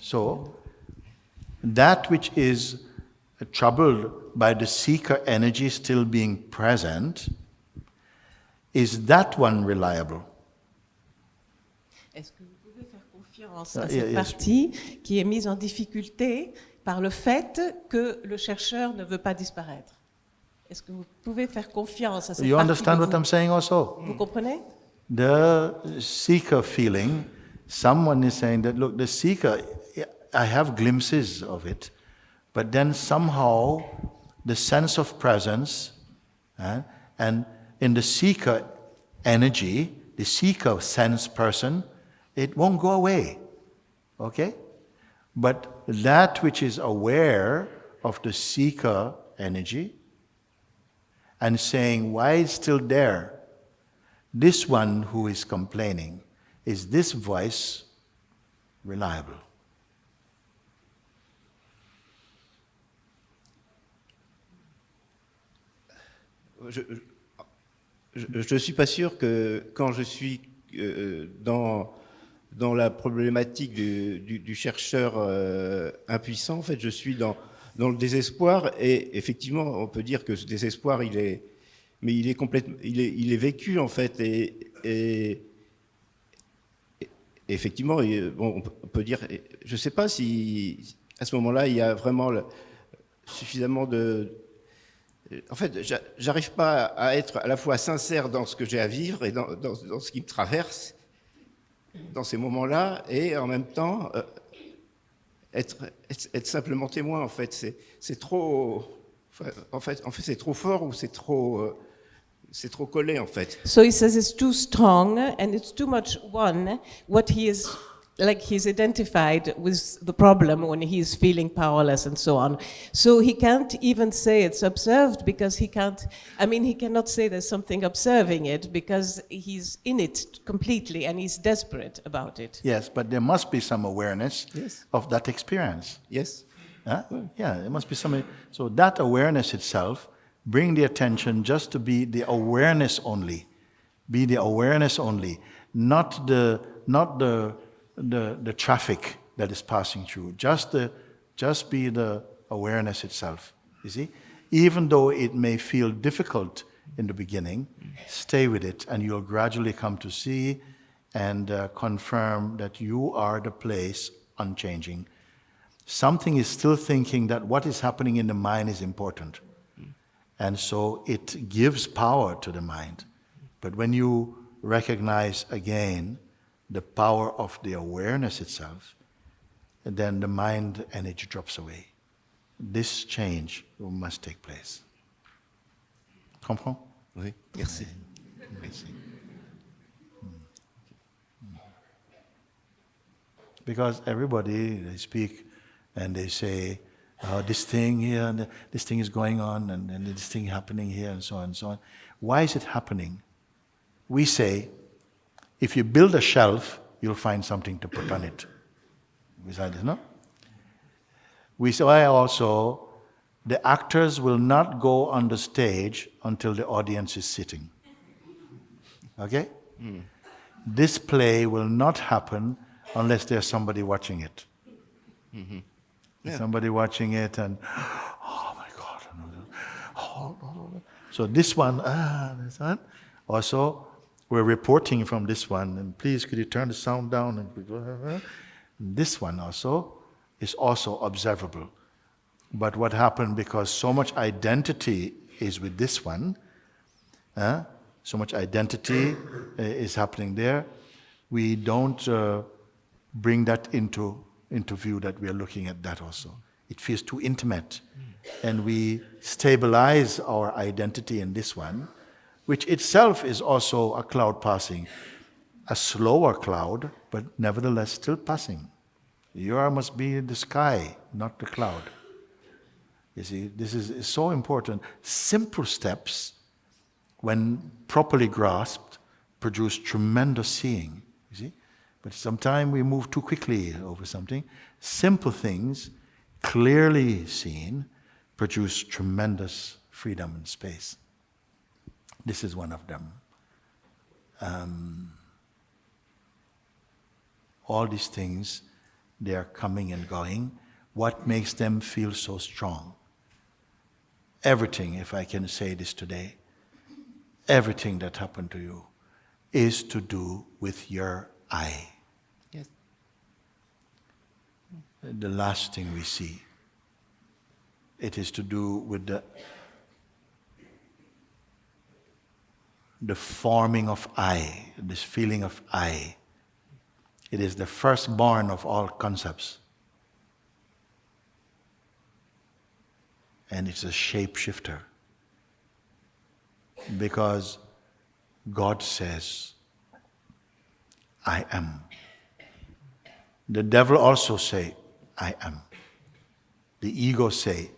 So, that which is troubled by the seeker energy still being present, is that one reliable? Est-ce que vous pouvez faire confiance à Yeah, cette yes. partie qui est mise en difficulté par le fait que le chercheur ne veut pas disparaître? Est-ce que vous pouvez faire confiance à cette You partie understand de what vous? I'm saying also? Vous comprenez? The seeker feeling, someone is saying that, look, the seeker, I have glimpses of it, but then somehow the sense of presence, and in the seeker energy, the seeker sense person, it won't go away, okay? But that which is aware of the seeker energy and saying, why it's still there? This one who is complaining, is this voice reliable? Je suis pas sûr que quand je suis dans la problématique du chercheur impuissant, en fait, je suis dans le désespoir, et effectivement, on peut dire que ce désespoir, il est vécu, en fait, et effectivement, bon, on peut dire, je sais pas si à ce moment-là, il y a vraiment suffisamment de... En fait, j'arrive pas à être à la fois sincère dans ce que j'ai à vivre et dans ce qui me traverse dans ces moments-là, et en même temps être simplement témoin. En fait, c'est trop. En fait, c'est trop fort, ou c'est trop collé, en fait. So he says it's too strong and it's too much one. What he is, like he's identified with the problem when he's feeling powerless and so on. So he can't even say it's observed, because he cannot say there's something observing it, because he's in it completely and he's desperate about it. Yes, but there must be some awareness of that experience. Yes. Huh? Yeah, there must be some. So that awareness itself, bring the attention just to be the awareness only. Be the awareness only, not the traffic that is passing through. Just be the awareness itself. You see, even though it may feel difficult in the beginning, stay with it and you'll gradually come to see and confirm that you are the place unchanging. Something is still thinking that what is happening in the mind is important. And so it gives power to the mind. But when you recognize again the power of the awareness itself, then the mind energy drops away. This change must take place. Comprends? Oui, merci. Merci. Because everybody, they speak and they say, this thing here, and this thing is going on, and this thing happening here, and so on and so on. Why is it happening? We say, if you build a shelf, you'll find something to put on it. Beside this, no? We say also, the actors will not go on the stage until the audience is sitting. Okay? This play will not happen unless there's somebody watching it. Mm-hmm. Yeah. Somebody watching it and, oh my God. So this one, this one. Also, we're reporting from this one, and please could you turn the sound down? And this one also is also observable. But what happened, because so much identity is with this one, so much identity is happening there, we don't bring that into view that we are looking at that also. It feels too intimate. And we stabilize our identity in this one, which itself is also a cloud passing. A slower cloud, but nevertheless still passing. You must be in the sky, not the cloud. You see, this is so important. Simple steps, when properly grasped, produce tremendous seeing. You see? But sometimes we move too quickly over something. Simple things, clearly seen, produce tremendous freedom and space. This is one of them. All these things, they are coming and going. What makes them feel so strong? Everything, if I can say this today, everything that happened to you is to do with your I. Yes. The last thing we see. It is to do with the forming of I, this feeling of I. It is the firstborn of all concepts. And it's a shapeshifter. Because God says, I am. The devil also say, I am. The ego say,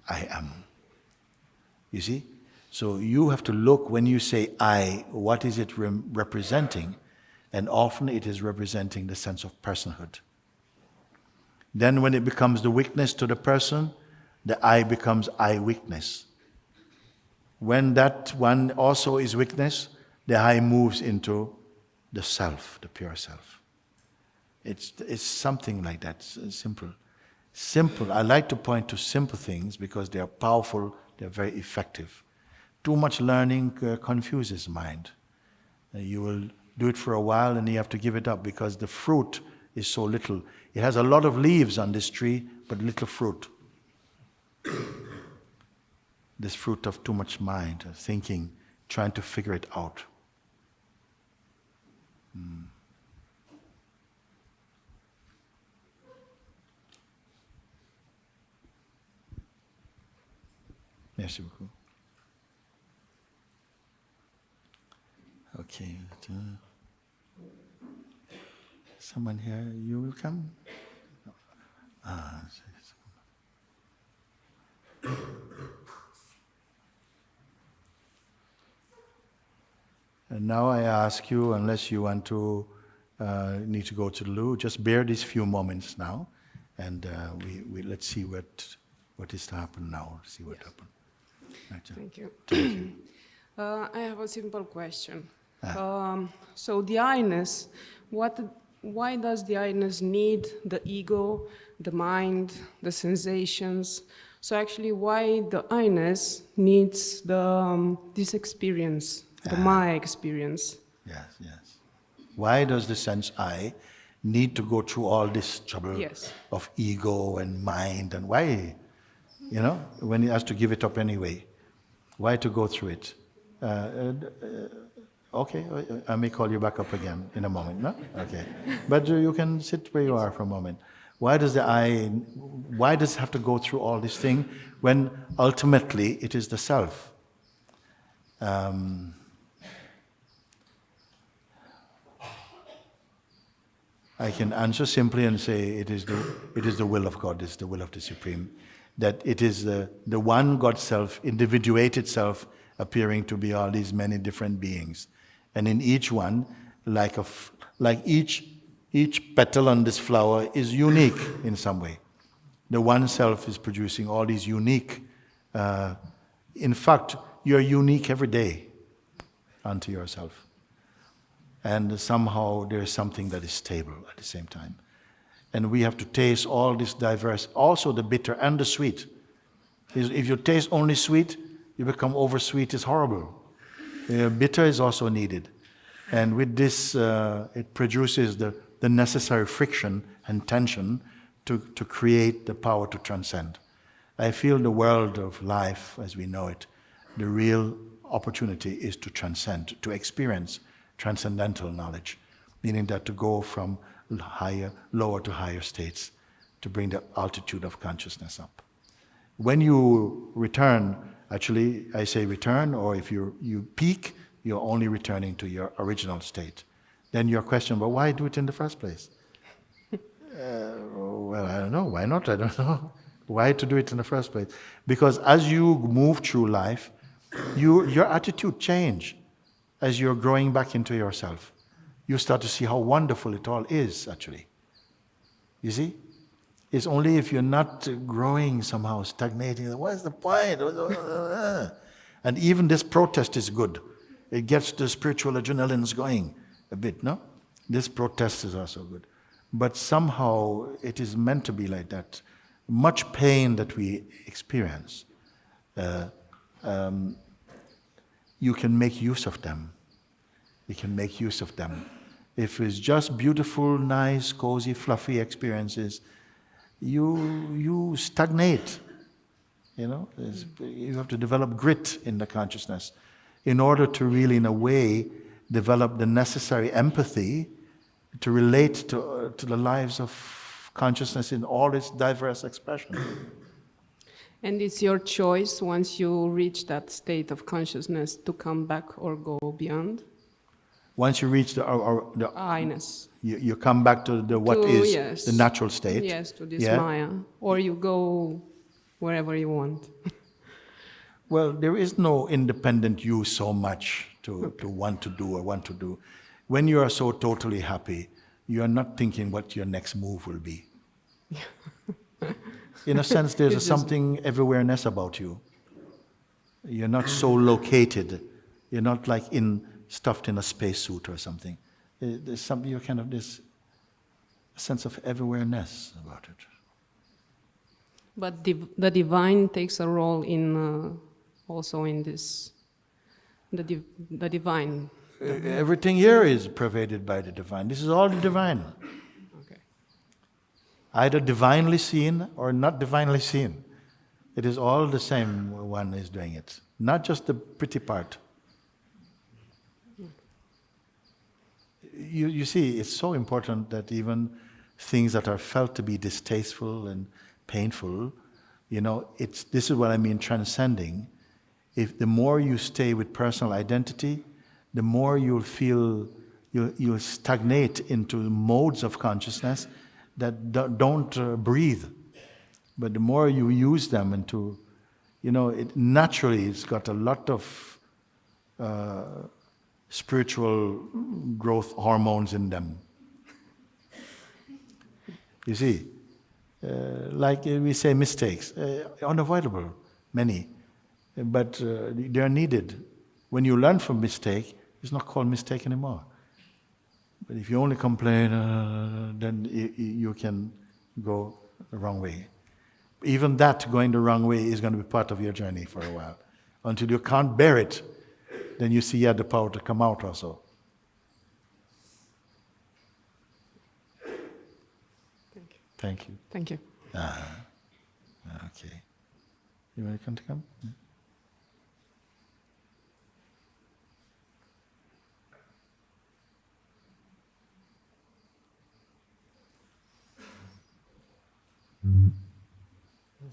I am. You see? So you have to look when you say I, what is it representing? And often it is representing the sense of personhood. Then when it becomes the weakness to the person, the I becomes I weakness. When that one also is weakness, the I moves into the self, the pure self. It's something like that, simple. Simple, I like to point to simple things because they are powerful, they're very effective. Too much learning confuses mind. You will do it for a while and you have to give it up because the fruit is so little. It has a lot of leaves on this tree, but little fruit. This fruit of too much mind, thinking, trying to figure it out. Merci beaucoup. Okay. Someone here, you will come? And now I ask you, unless you want to need to go to the loo, just bear these few moments now, and we let's see what is to happen now. See what happens. Thank you. I have a simple question. So the I-ness, why does the I-ness need the ego, the mind, the sensations? So actually, why the I-ness needs this experience, the my experience? Yes, yes. Why does the sense I need to go through all this trouble Yes. of ego and mind, and why, when he has to give it up anyway? Why to go through it? Okay, I may call you back up again in a moment, no? Okay. But you can sit where you are for a moment. Why does it have to go through all this thing when ultimately it is the self? I can answer simply and say it is the will of God, it is the will of the Supreme, that it is the one God Self, individuated self, appearing to be all these many different beings. And in each one, like each petal on this flower is unique in some way. The one self is producing all these unique, in fact, you're unique every day unto yourself. And somehow there is something that is stable at the same time. And we have to taste all this diverse, also the bitter and the sweet. If you taste only sweet, you become oversweet, it's horrible. Bitter is also needed. And with this, it produces the necessary friction and tension to create the power to transcend. I feel the world of life as we know it, the real opportunity is to transcend, to experience transcendental knowledge, meaning that to go from lower to higher states, to bring the altitude of consciousness up. When you return, actually I say return, or if you peak, you're only returning to your original state. Then your question, well, why do it in the first place? Well, I don't know. Why not? I don't know. Why to do it in the first place? Because as you move through life, your attitude change as you're growing back into yourself. You start to see how wonderful it all is, actually. You see? It's only if you're not growing somehow, stagnating, what's the point? And even this protest is good. It gets the spiritual adrenalines going a bit, no? This protest is also good. But somehow it is meant to be like that. Much pain that we experience, you can make use of them. You can make use of them. If it's just beautiful, nice, cozy, fluffy experiences, you stagnate. You have to develop grit in the consciousness in order to really, in a way, develop the necessary empathy to relate to the lives of consciousness in all its diverse expression. And it's your choice once you reach that state of consciousness to come back or go beyond? Once you reach the I-ness. You come back to the natural state. Yes, to this Maya. Or you go wherever you want. Well, there is no independent you so much to want to do or want to do. When you are so totally happy, you are not thinking what your next move will be. In a sense, there's something everywhere-ness about you. You're not so located. You're not like stuffed in a spacesuit or something. There's something, you're kind of this sense of everywhere-ness about it. But the divine takes a role in also in this, the divine. Everything here is pervaded by the divine. This is all the divine. Okay. Either divinely seen or not divinely seen. It is all the same one is doing it. Not just the pretty part. You see, it's so important that even things that are felt to be distasteful and painful, this is what I mean transcending. If the more you stay with personal identity, the more you'll feel, you'll stagnate into modes of consciousness that don't breathe. But the more you use them into, naturally it's got a lot of spiritual growth hormones in them. You see, like we say mistakes, unavoidable, many, but they are needed. When you learn from mistake, it's not called mistake anymore. But if you only complain, then you can go the wrong way. Even that going the wrong way is going to be part of your journey for a while. Until you can't bear it, then you see you have the power to come out also. Thank you. Thank you. Okay. You want to come?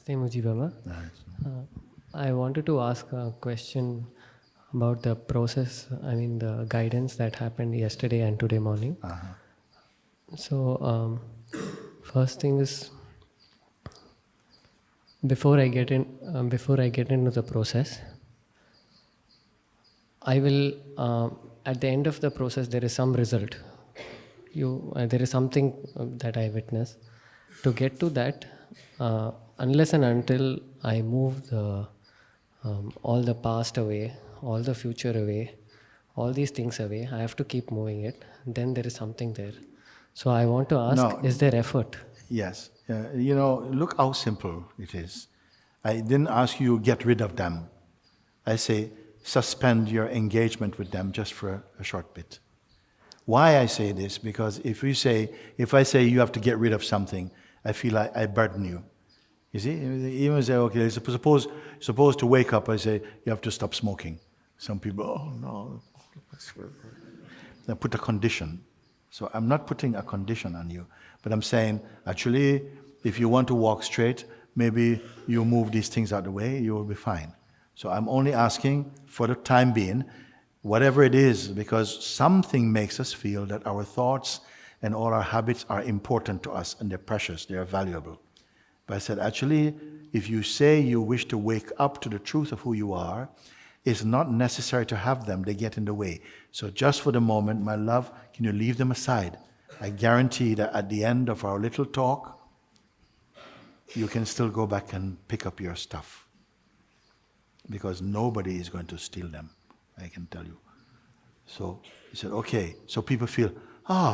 Namaste, Moojibaba. I wanted to ask a question about the process, the guidance that happened yesterday and today morning. So, first thing is, before I get into the process, I will, at the end of the process, there is some result. There is something that I witness. To get to that, unless and until I move all the past away, all the future away, all these things away, I have to keep moving it. Then there is something there. So I want to ask, is there effort? Yes. Look how simple it is. I didn't ask you get rid of them. I say suspend your engagement with them just for a short bit. Why I say this? Because if I say you have to get rid of something, I feel like I burden you. You see, even say, okay, suppose to wake up, I say you have to stop smoking. Some people, oh no, I put a condition. So I'm not putting a condition on you, but I'm saying, actually, if you want to walk straight, maybe you move these things out of the way, you will be fine. So I'm only asking, for the time being, whatever it is, because something makes us feel that our thoughts and all our habits are important to us and they're precious, they're valuable. But I said, actually, if you say you wish to wake up to the truth of who you are, it's not necessary to have them, they get in the way. So just for the moment, my love, can you leave them aside? I guarantee that at the end of our little talk, you can still go back and pick up your stuff. Because nobody is going to steal them, I can tell you. So he said, okay. So people feel,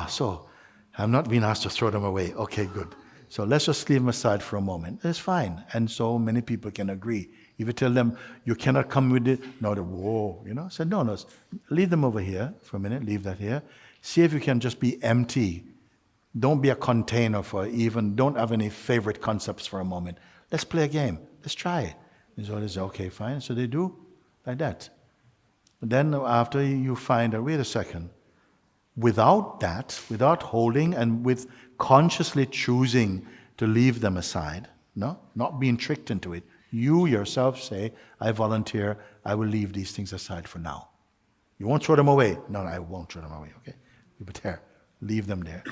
so I'm not being asked to throw them away. Okay, good. So let's just leave them aside for a moment. It's fine. And so many people can agree. If you tell them, you cannot come with it, no, whoa, I said, no, leave them over here for a minute, leave that here. See if you can just be empty. Don't be a container don't have any favorite concepts for a moment. Let's play a game. Let's try it. And so they say, okay, fine. So they do like that. But then after you find out, wait a second, without that, without holding and with consciously choosing to leave them aside, not being tricked into it, you yourself say, I volunteer, I will leave these things aside for now. You won't throw them away. No, I won't throw them away, okay? Leave it there. Leave them there.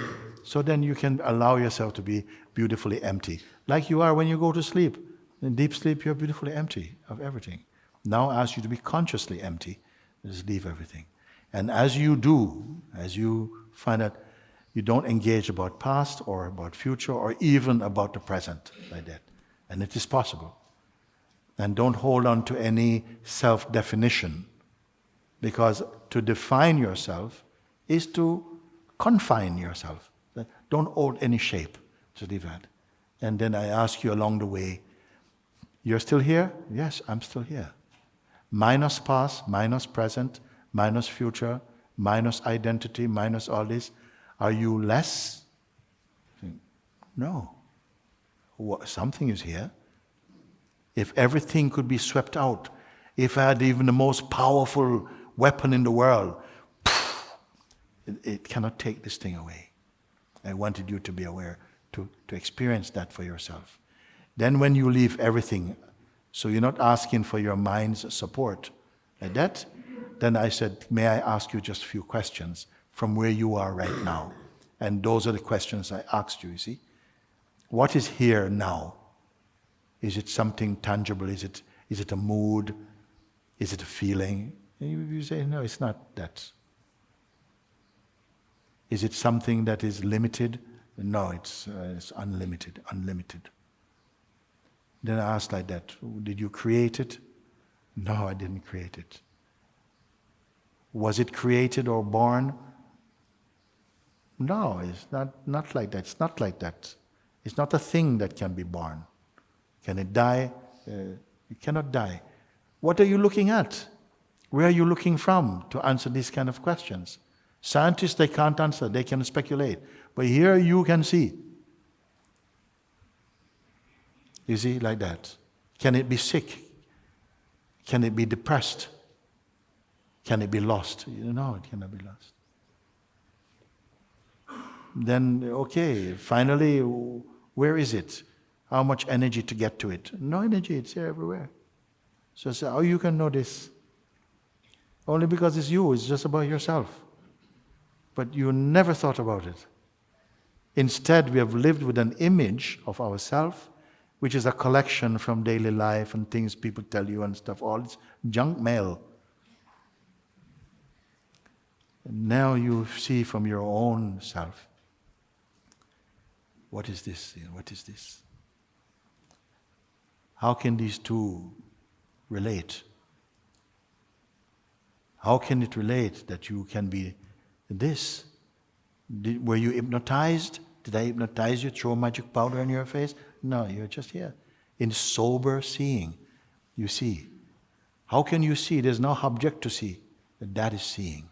So then you can allow yourself to be beautifully empty. Like you are when you go to sleep. In deep sleep, you're beautifully empty of everything. Now I ask you to be consciously empty. Just leave everything. And as you do, as you find that you don't engage about past or about future or even about the present like that. And it is possible. And don't hold on to any self-definition. Because to define yourself is to confine yourself. Don't hold any shape. Just leave that. And then I ask you along the way, you're still here? Yes, I'm still here. Minus past, minus present, minus future, minus identity, minus all this. Are you less? No. Something is here. If everything could be swept out, if I had even the most powerful weapon in the world, it cannot take this thing away. I wanted you to be aware, to experience that for yourself. Then when you leave everything, so you're not asking for your mind's support, like that, then I said, may I ask you just a few questions from where you are right now? And those are the questions I asked you, see? What is here now? Is it something tangible? Is it a mood? Is it a feeling? And you say, no, it's not that. Is it something that is limited? No, it's unlimited, unlimited. Then I asked like that, did you create it? No, I didn't create it. Was it created or born? No, it's not like that. It's not like that. It's not a thing that can be born. Can it die? It cannot die. What are you looking at? Where are you looking from to answer these kind of questions? Scientists, they can't answer, they can speculate. But here you can see. You see, like that. Can it be sick? Can it be depressed? Can it be lost? No, it cannot be lost. Then, okay, finally, where is it? How much energy to get to it? No energy, it's here everywhere. So how you can know this? Only because it's you, it's just about yourself. But you never thought about it. Instead, we have lived with an image of ourselves, which is a collection from daily life and things people tell you and stuff, all this junk mail. And now you see from your own self, what is this? What is this? How can these two relate? How can it relate that you can be this? Were you hypnotized? Did I hypnotize you, throw magic powder in your face? No, you're just here. In sober seeing, you see. How can you see? There's no object to see. That is seeing.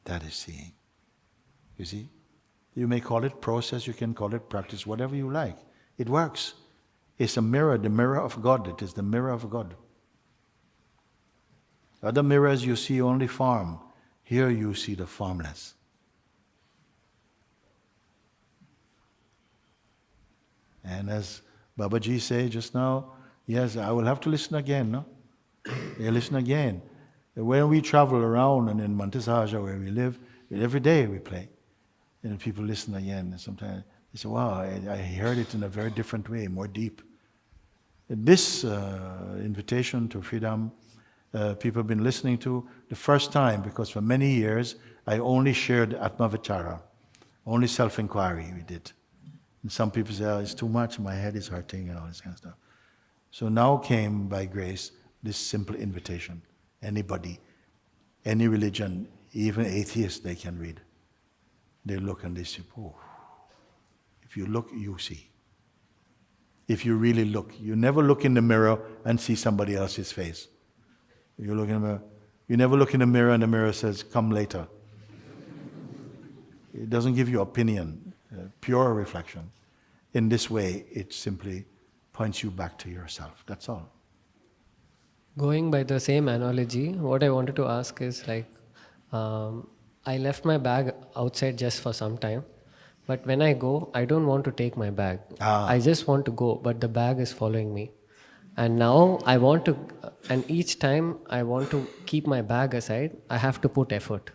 That is seeing. You see? You may call it process, you can call it practice, whatever you like. It works. It's a mirror, the mirror of God. It is the mirror of God. Other mirrors you see only form. Here you see the formless. And as Babaji said just now, yes, I will have to listen again, no? Yeah, listen again. When we travel around and in Montesaja where we live, every day we play. And people listen again, and sometimes they say, wow, I heard it in a very different way, more deep. This invitation to freedom, people have been listening to the first time, because for many years I only shared Atma Vichara, only self-inquiry we did. And some people say, oh, it's too much, my head is hurting, and all this kind of stuff. So now came, by grace, this simple invitation. Anybody, any religion, even atheists, they can read. They look and they say, oh. If you look, you see. If you really look. You never look in the mirror and see somebody else's face. You look in the mirror. You never look in the mirror and the mirror says, come later. It doesn't give you opinion, pure reflection. In this way, it simply points you back to yourself. That's all. Going by the same analogy, what I wanted to ask is like, I left my bag outside just for some time, but when I go, I don't want to take my bag. I just want to go, but the bag is following me. And now I want to, and each time I want to keep my bag aside, I have to put effort.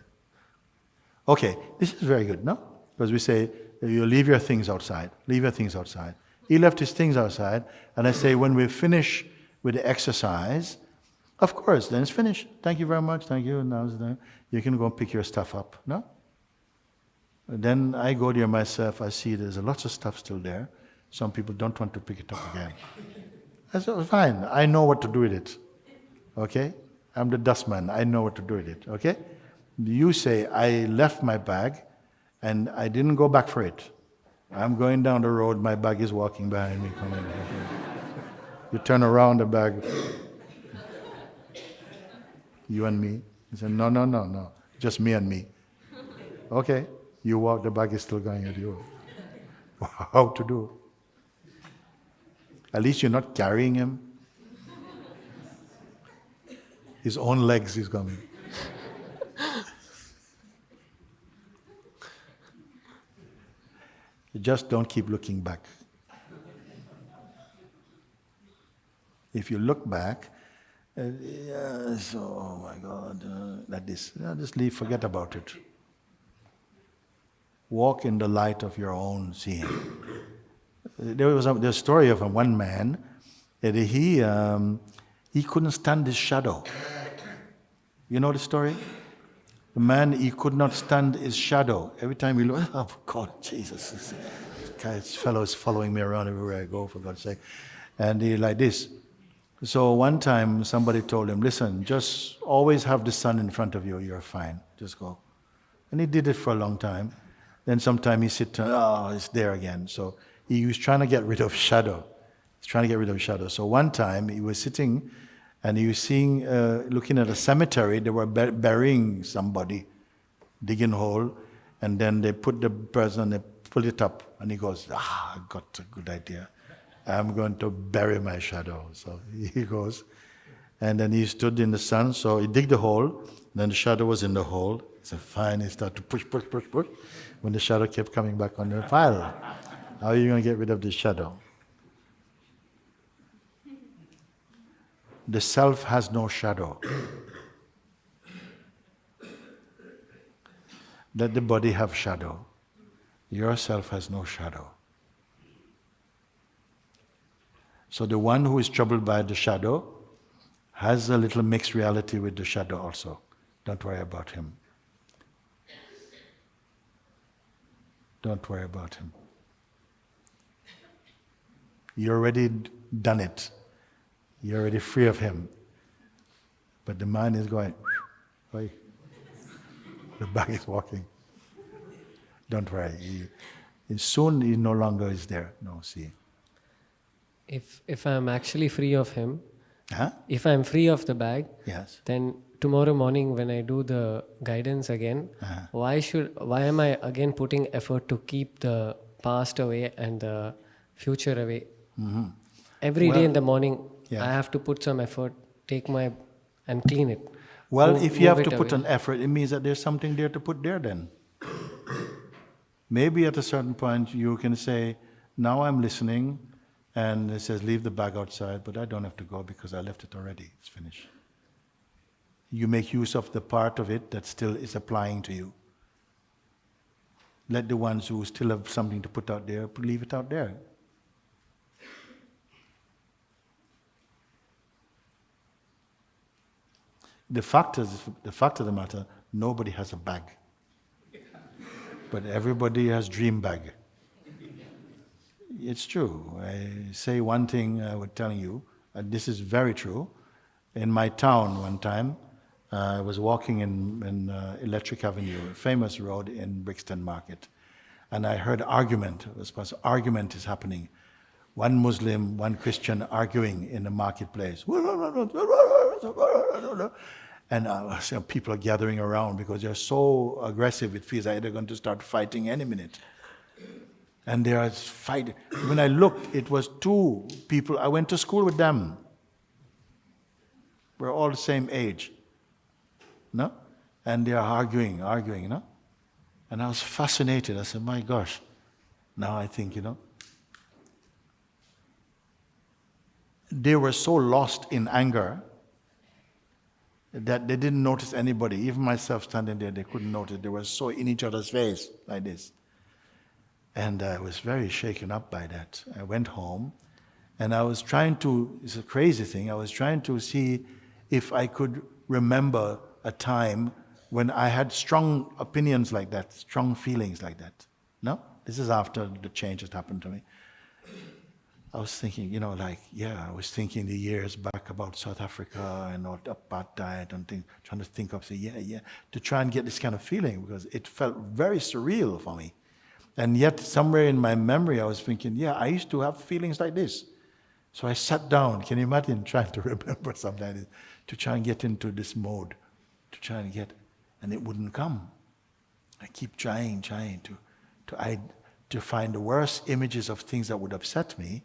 Okay, this is very good, no? Because we say, you leave your things outside, leave your things outside. He left his things outside, and I say, when we finish with the exercise, of course, then it's finished. Thank you very much, thank you. Now it's done. You can go and pick your stuff up, no? Then I go there myself, I see there's lots of stuff still there. Some people don't want to pick it up again. That's fine, I know what to do with it, okay? I'm the dustman, I know what to do with it, okay? You say, I left my bag and I didn't go back for it. I'm going down the road, my bag is walking behind me, coming. You turn around, the bag, you and me. He said, no, just me and me. Okay, you walk, the bag is still going at you. How to do? At least you're not carrying him. His own legs is coming. You just don't keep looking back. If you look back, oh my God, like this, just leave, forget about it. Walk in the light of your own seeing. There was the story of one man that he couldn't stand his shadow. You know the story? The man, he could not stand his shadow. Every time he looked, oh God, Jesus, this fellow is following me around everywhere I go, for God's sake. And he like this. So one time somebody told him, listen, just always have the sun in front of you, you're fine, just go. And he did it for a long time. Then sometime he sit, oh, it's there again. So he was trying to get rid of shadow. He's trying to get rid of shadow. So one time he was sitting and he was seeing, looking at a cemetery, they were burying somebody, digging a hole, and then they put the person, they pull it up, and he goes, I got a good idea. I'm going to bury my shadow. So he goes, and then he stood in the sun, so he digged the hole, then the shadow was in the hole. He said, fine, he started to push. When the shadow kept coming back on the pile. How are you going to get rid of the shadow? The self has no shadow. Let the body have shadow. Your self has no shadow. So the one who is troubled by the shadow has a little mixed reality with the shadow also. Don't worry about him. Don't worry about him. You already done it. You're already free of him. But the mind is going, the back is walking. Don't worry. Soon he no longer is there. No, see. If I'm actually free of him, Huh? if I'm free of the bag, Yes. then tomorrow morning when I do the guidance again, why am I again putting effort to keep the past away and the future away? Mm-hmm. Every day in the morning, Yeah. I have to put some effort, and clean it. Well, Move- if you have move to it put away. an effort, it means that there's something there to put there then. Maybe at a certain point you can say, now I'm listening, and it says, leave the bag outside, but I don't have to go because I left it already. It's finished. You make use of the part of it that still is applying to you. Let the ones who still have something to put out there, leave it out there. The fact of the matter, nobody has a bag. But everybody has dream bag. It's true. I say one thing I was telling you, and this is very true. In my town one time, I was walking in Electric Avenue, a famous road in Brixton Market, and I heard argument. Argument is happening. One Muslim, one Christian arguing in the marketplace. And people are gathering around because they're so aggressive, it feels like they're going to start fighting any minute. And they are fighting. When I looked, it was two people. I went to school with them. We're all the same age. No? And they are arguing, no? And I was fascinated. I said, my gosh. Now I think, they were so lost in anger that they didn't notice anybody. Even myself standing there, they couldn't notice. They were so in each other's face, like this. And I was very shaken up by that. I went home, and I was trying to, it's a crazy thing, I was trying to see if I could remember a time when I had strong opinions like that, strong feelings like that. No? This is after the change that happened to me. I was thinking, I was thinking the years back about South Africa and all the apartheid and trying to think of, to try and get this kind of feeling because it felt very surreal for me. And yet, somewhere in my memory, I was thinking, I used to have feelings like this. So I sat down, can you imagine trying to remember something like this, to try and get into this mode, and it wouldn't come. I keep trying to find the worst images of things that would upset me.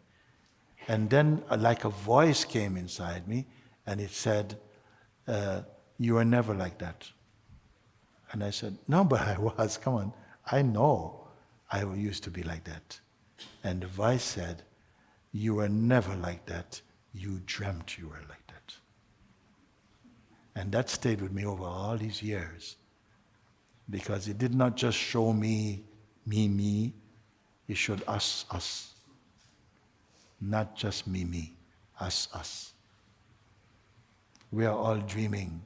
And then like a voice came inside me and it said, you are never like that. And I said, no, but I was, come on. I know I used to be like that. And the voice said, you were never like that. You dreamt you were like that. And that stayed with me over all these years. Because it did not just show me, it showed us. Not just me, us. We are all dreaming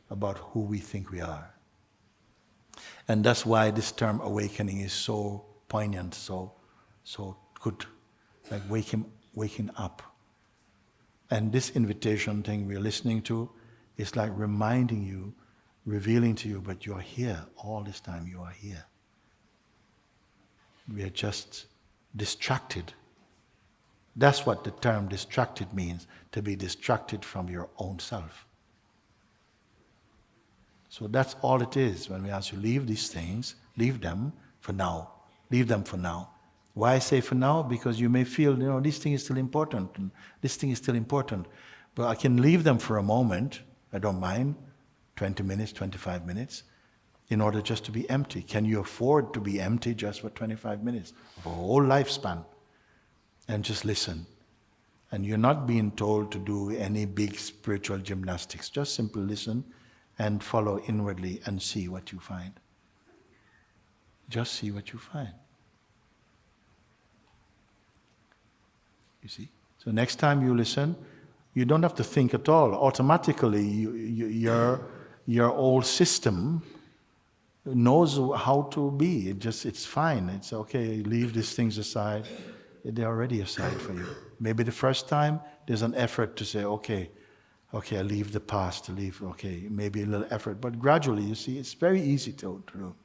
about who we think we are. And that's why this term awakening is so poignant, so good, like waking up. And this invitation thing we're listening to is like reminding you, revealing to you, but you're here all this time, you are here. We are just distracted. That's what the term distracted means, to be distracted from your own self. So that's all it is. When we ask you, leave these things, leave them for now. Leave them for now. Why I say for now? Because you may feel, this thing is still important, and this thing is still important. But I can leave them for a moment, I don't mind, 20 minutes, 25 minutes, in order just to be empty. Can you afford to be empty just for 25 minutes of a whole lifespan? And just listen. And you're not being told to do any big spiritual gymnastics. Just simply listen and follow inwardly and see what you find. Just see what you find. You see? So next time you listen, you don't have to think at all. Automatically, your whole system knows how to be. It's fine. It's okay. Leave these things aside. They're already aside for you. Maybe the first time there's an effort to say, okay, I leave the past, maybe a little effort. But gradually, you see, it's very easy to do.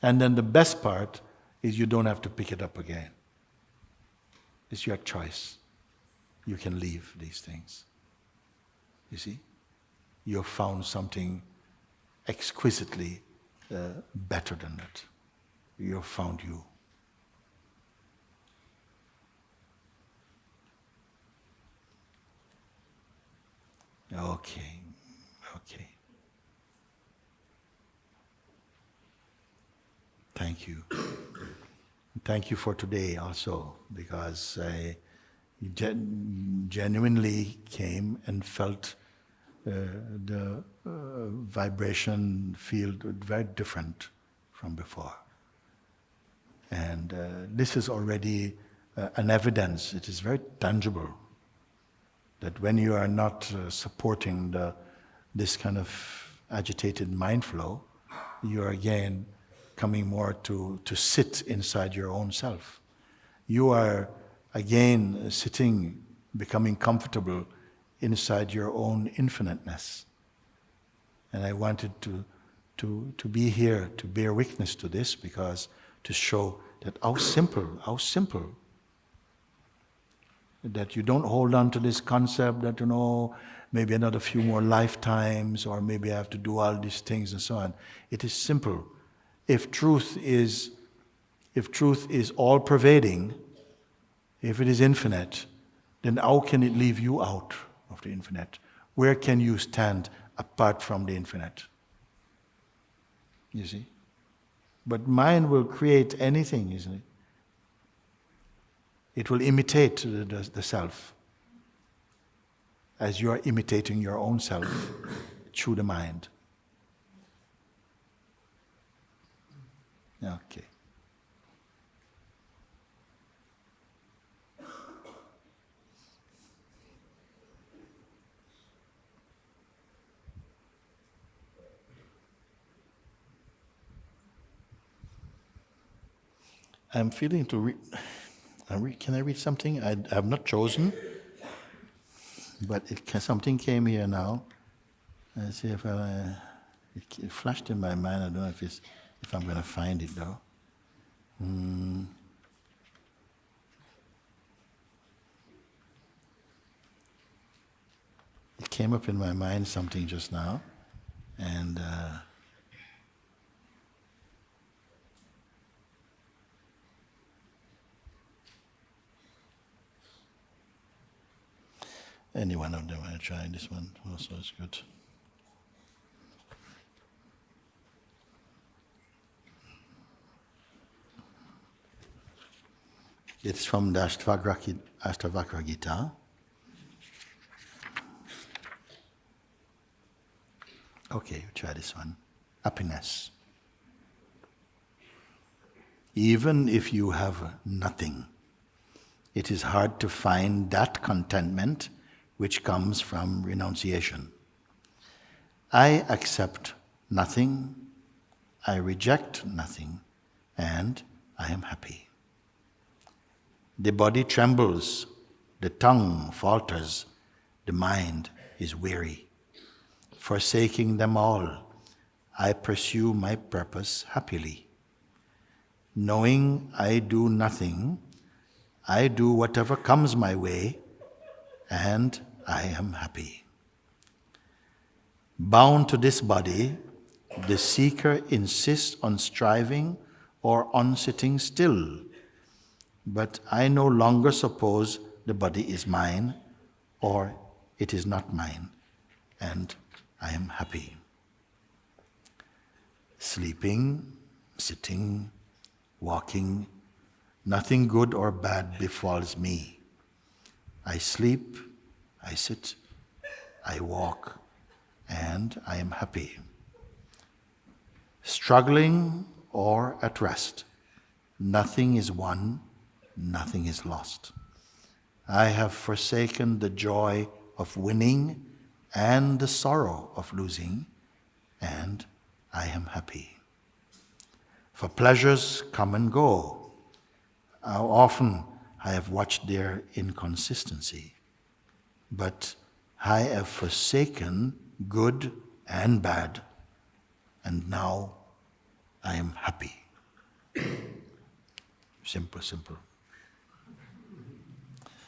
And then the best part is you don't have to pick it up again. It's your choice. You can leave these things. You see? You have found something exquisitely better than that. You have found you. Okay. Thank you. Thank you for today also, because I genuinely came and felt the vibration field very different from before. And this is already an evidence, it is very tangible, that when you are not supporting this kind of agitated mind flow, you are again coming more to sit inside your own self. You are again sitting, becoming comfortable inside your own infiniteness. And I wanted to be here to bear witness to this, because to show that how simple, that you don't hold on to this concept that, maybe another few more lifetimes, or maybe I have to do all these things and so on. It is simple. If truth is all pervading, if it is infinite, then how can it leave you out of the infinite? Where can you stand apart from the infinite? You see? But mind will create anything, isn't it? It will imitate the self, as you are imitating your own self through the mind. Okay. I'm feeling to read. Can I read something? I have not chosen, but something came here now. Let's see if it flashed in my mind. I don't know if I'm going to find it though. It came up in my mind something just now, and any one of them. I'll try this one also is good. It's from the Ashtavakra Gita. Okay, try this one. Happiness. Even if you have nothing, it is hard to find that contentment which comes from renunciation. I accept nothing, I reject nothing, and I am happy. The body trembles, the tongue falters, the mind is weary. Forsaking them all, I pursue my purpose happily. knowing I do nothing, I do whatever comes my way, and I am happy. Bound to this body, the seeker insists on striving or on sitting still. But I no longer suppose the body is mine or it is not mine, and I am happy. Sleeping, sitting, walking, nothing good or bad befalls me. I sleep, I sit, I walk, and I am happy. Struggling or at rest, nothing is won, nothing is lost. I have forsaken the joy of winning and the sorrow of losing, and I am happy. For pleasures come and go. How often I have watched their inconsistency, but I have forsaken good and bad, and now I am happy. Simple, simple.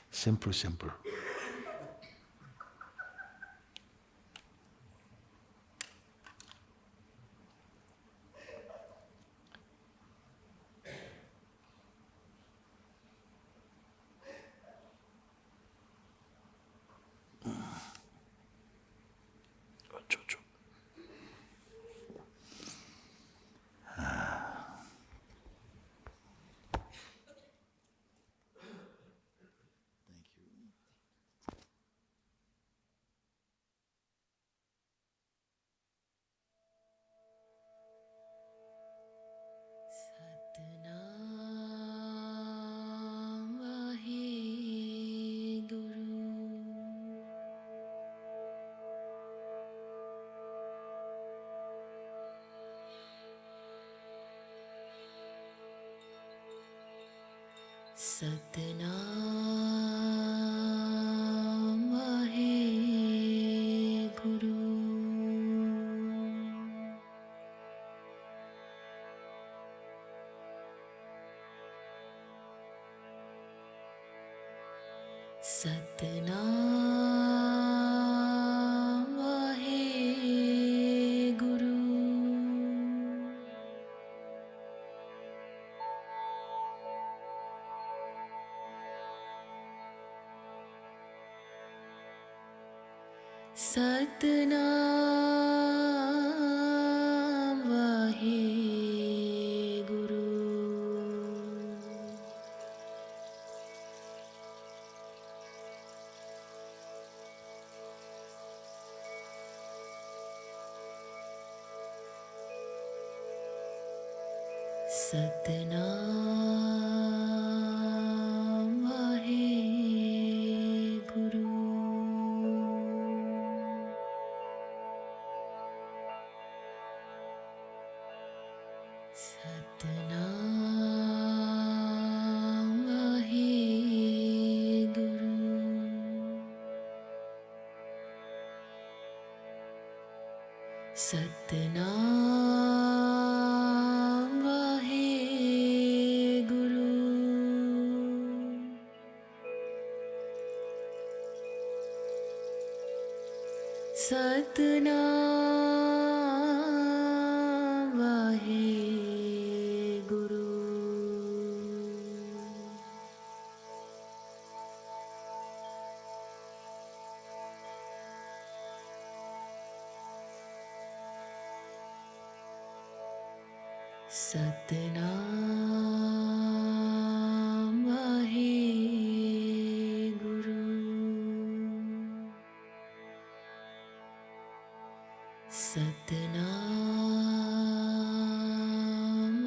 Simple, simple. Satnam Vaheguru. Satnam Vaheguru. Satnam Vaheguru. Satnam Vaheguru. Satnam Vaheguru. Satnam Vaheguru. Satnam Vaheguru. Satnam Vaheguru. Satnam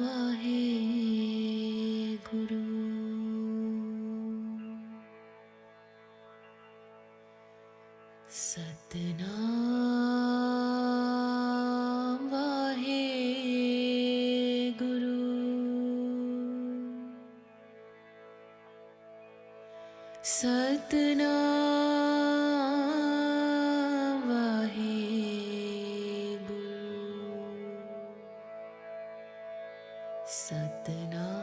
Vaheguru. Satnam Vaheguru. Satnam Vaheguru. Satnam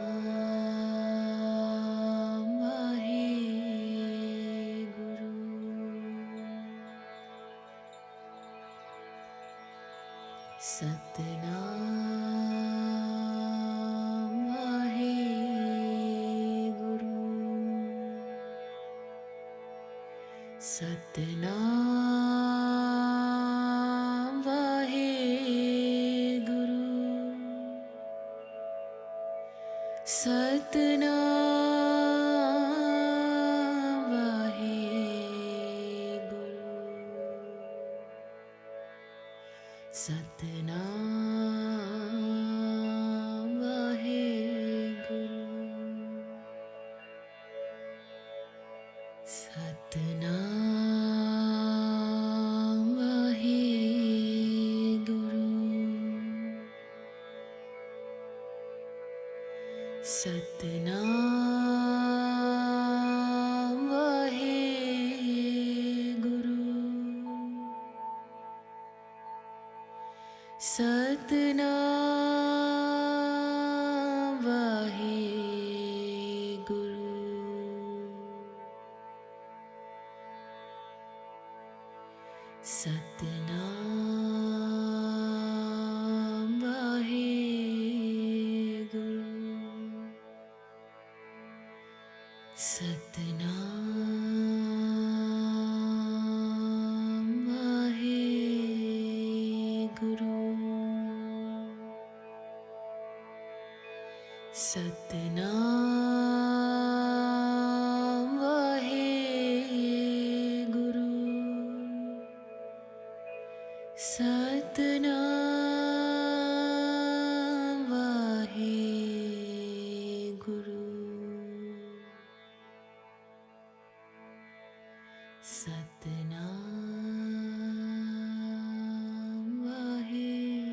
Satnam Vaheguru. Satnam Vaheguru. Satnam Vaheguru. Satnam Vaheguru. Satnam Vaheguru. Satnam Vaheguru. Satnam Vaheguru. Satnam Vaheguru. Satnam Vaheguru. Satnam Vaheguru. Satnam Vaheguru. Satnam Vaheguru.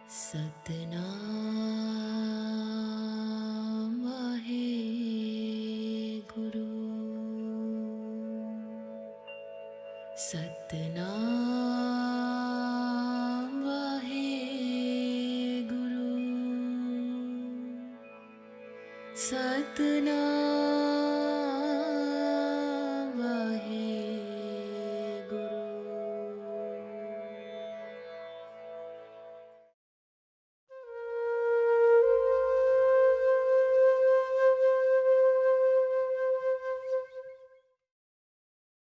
Satnam Vaheguru. Satnam Vaheguru. Satnam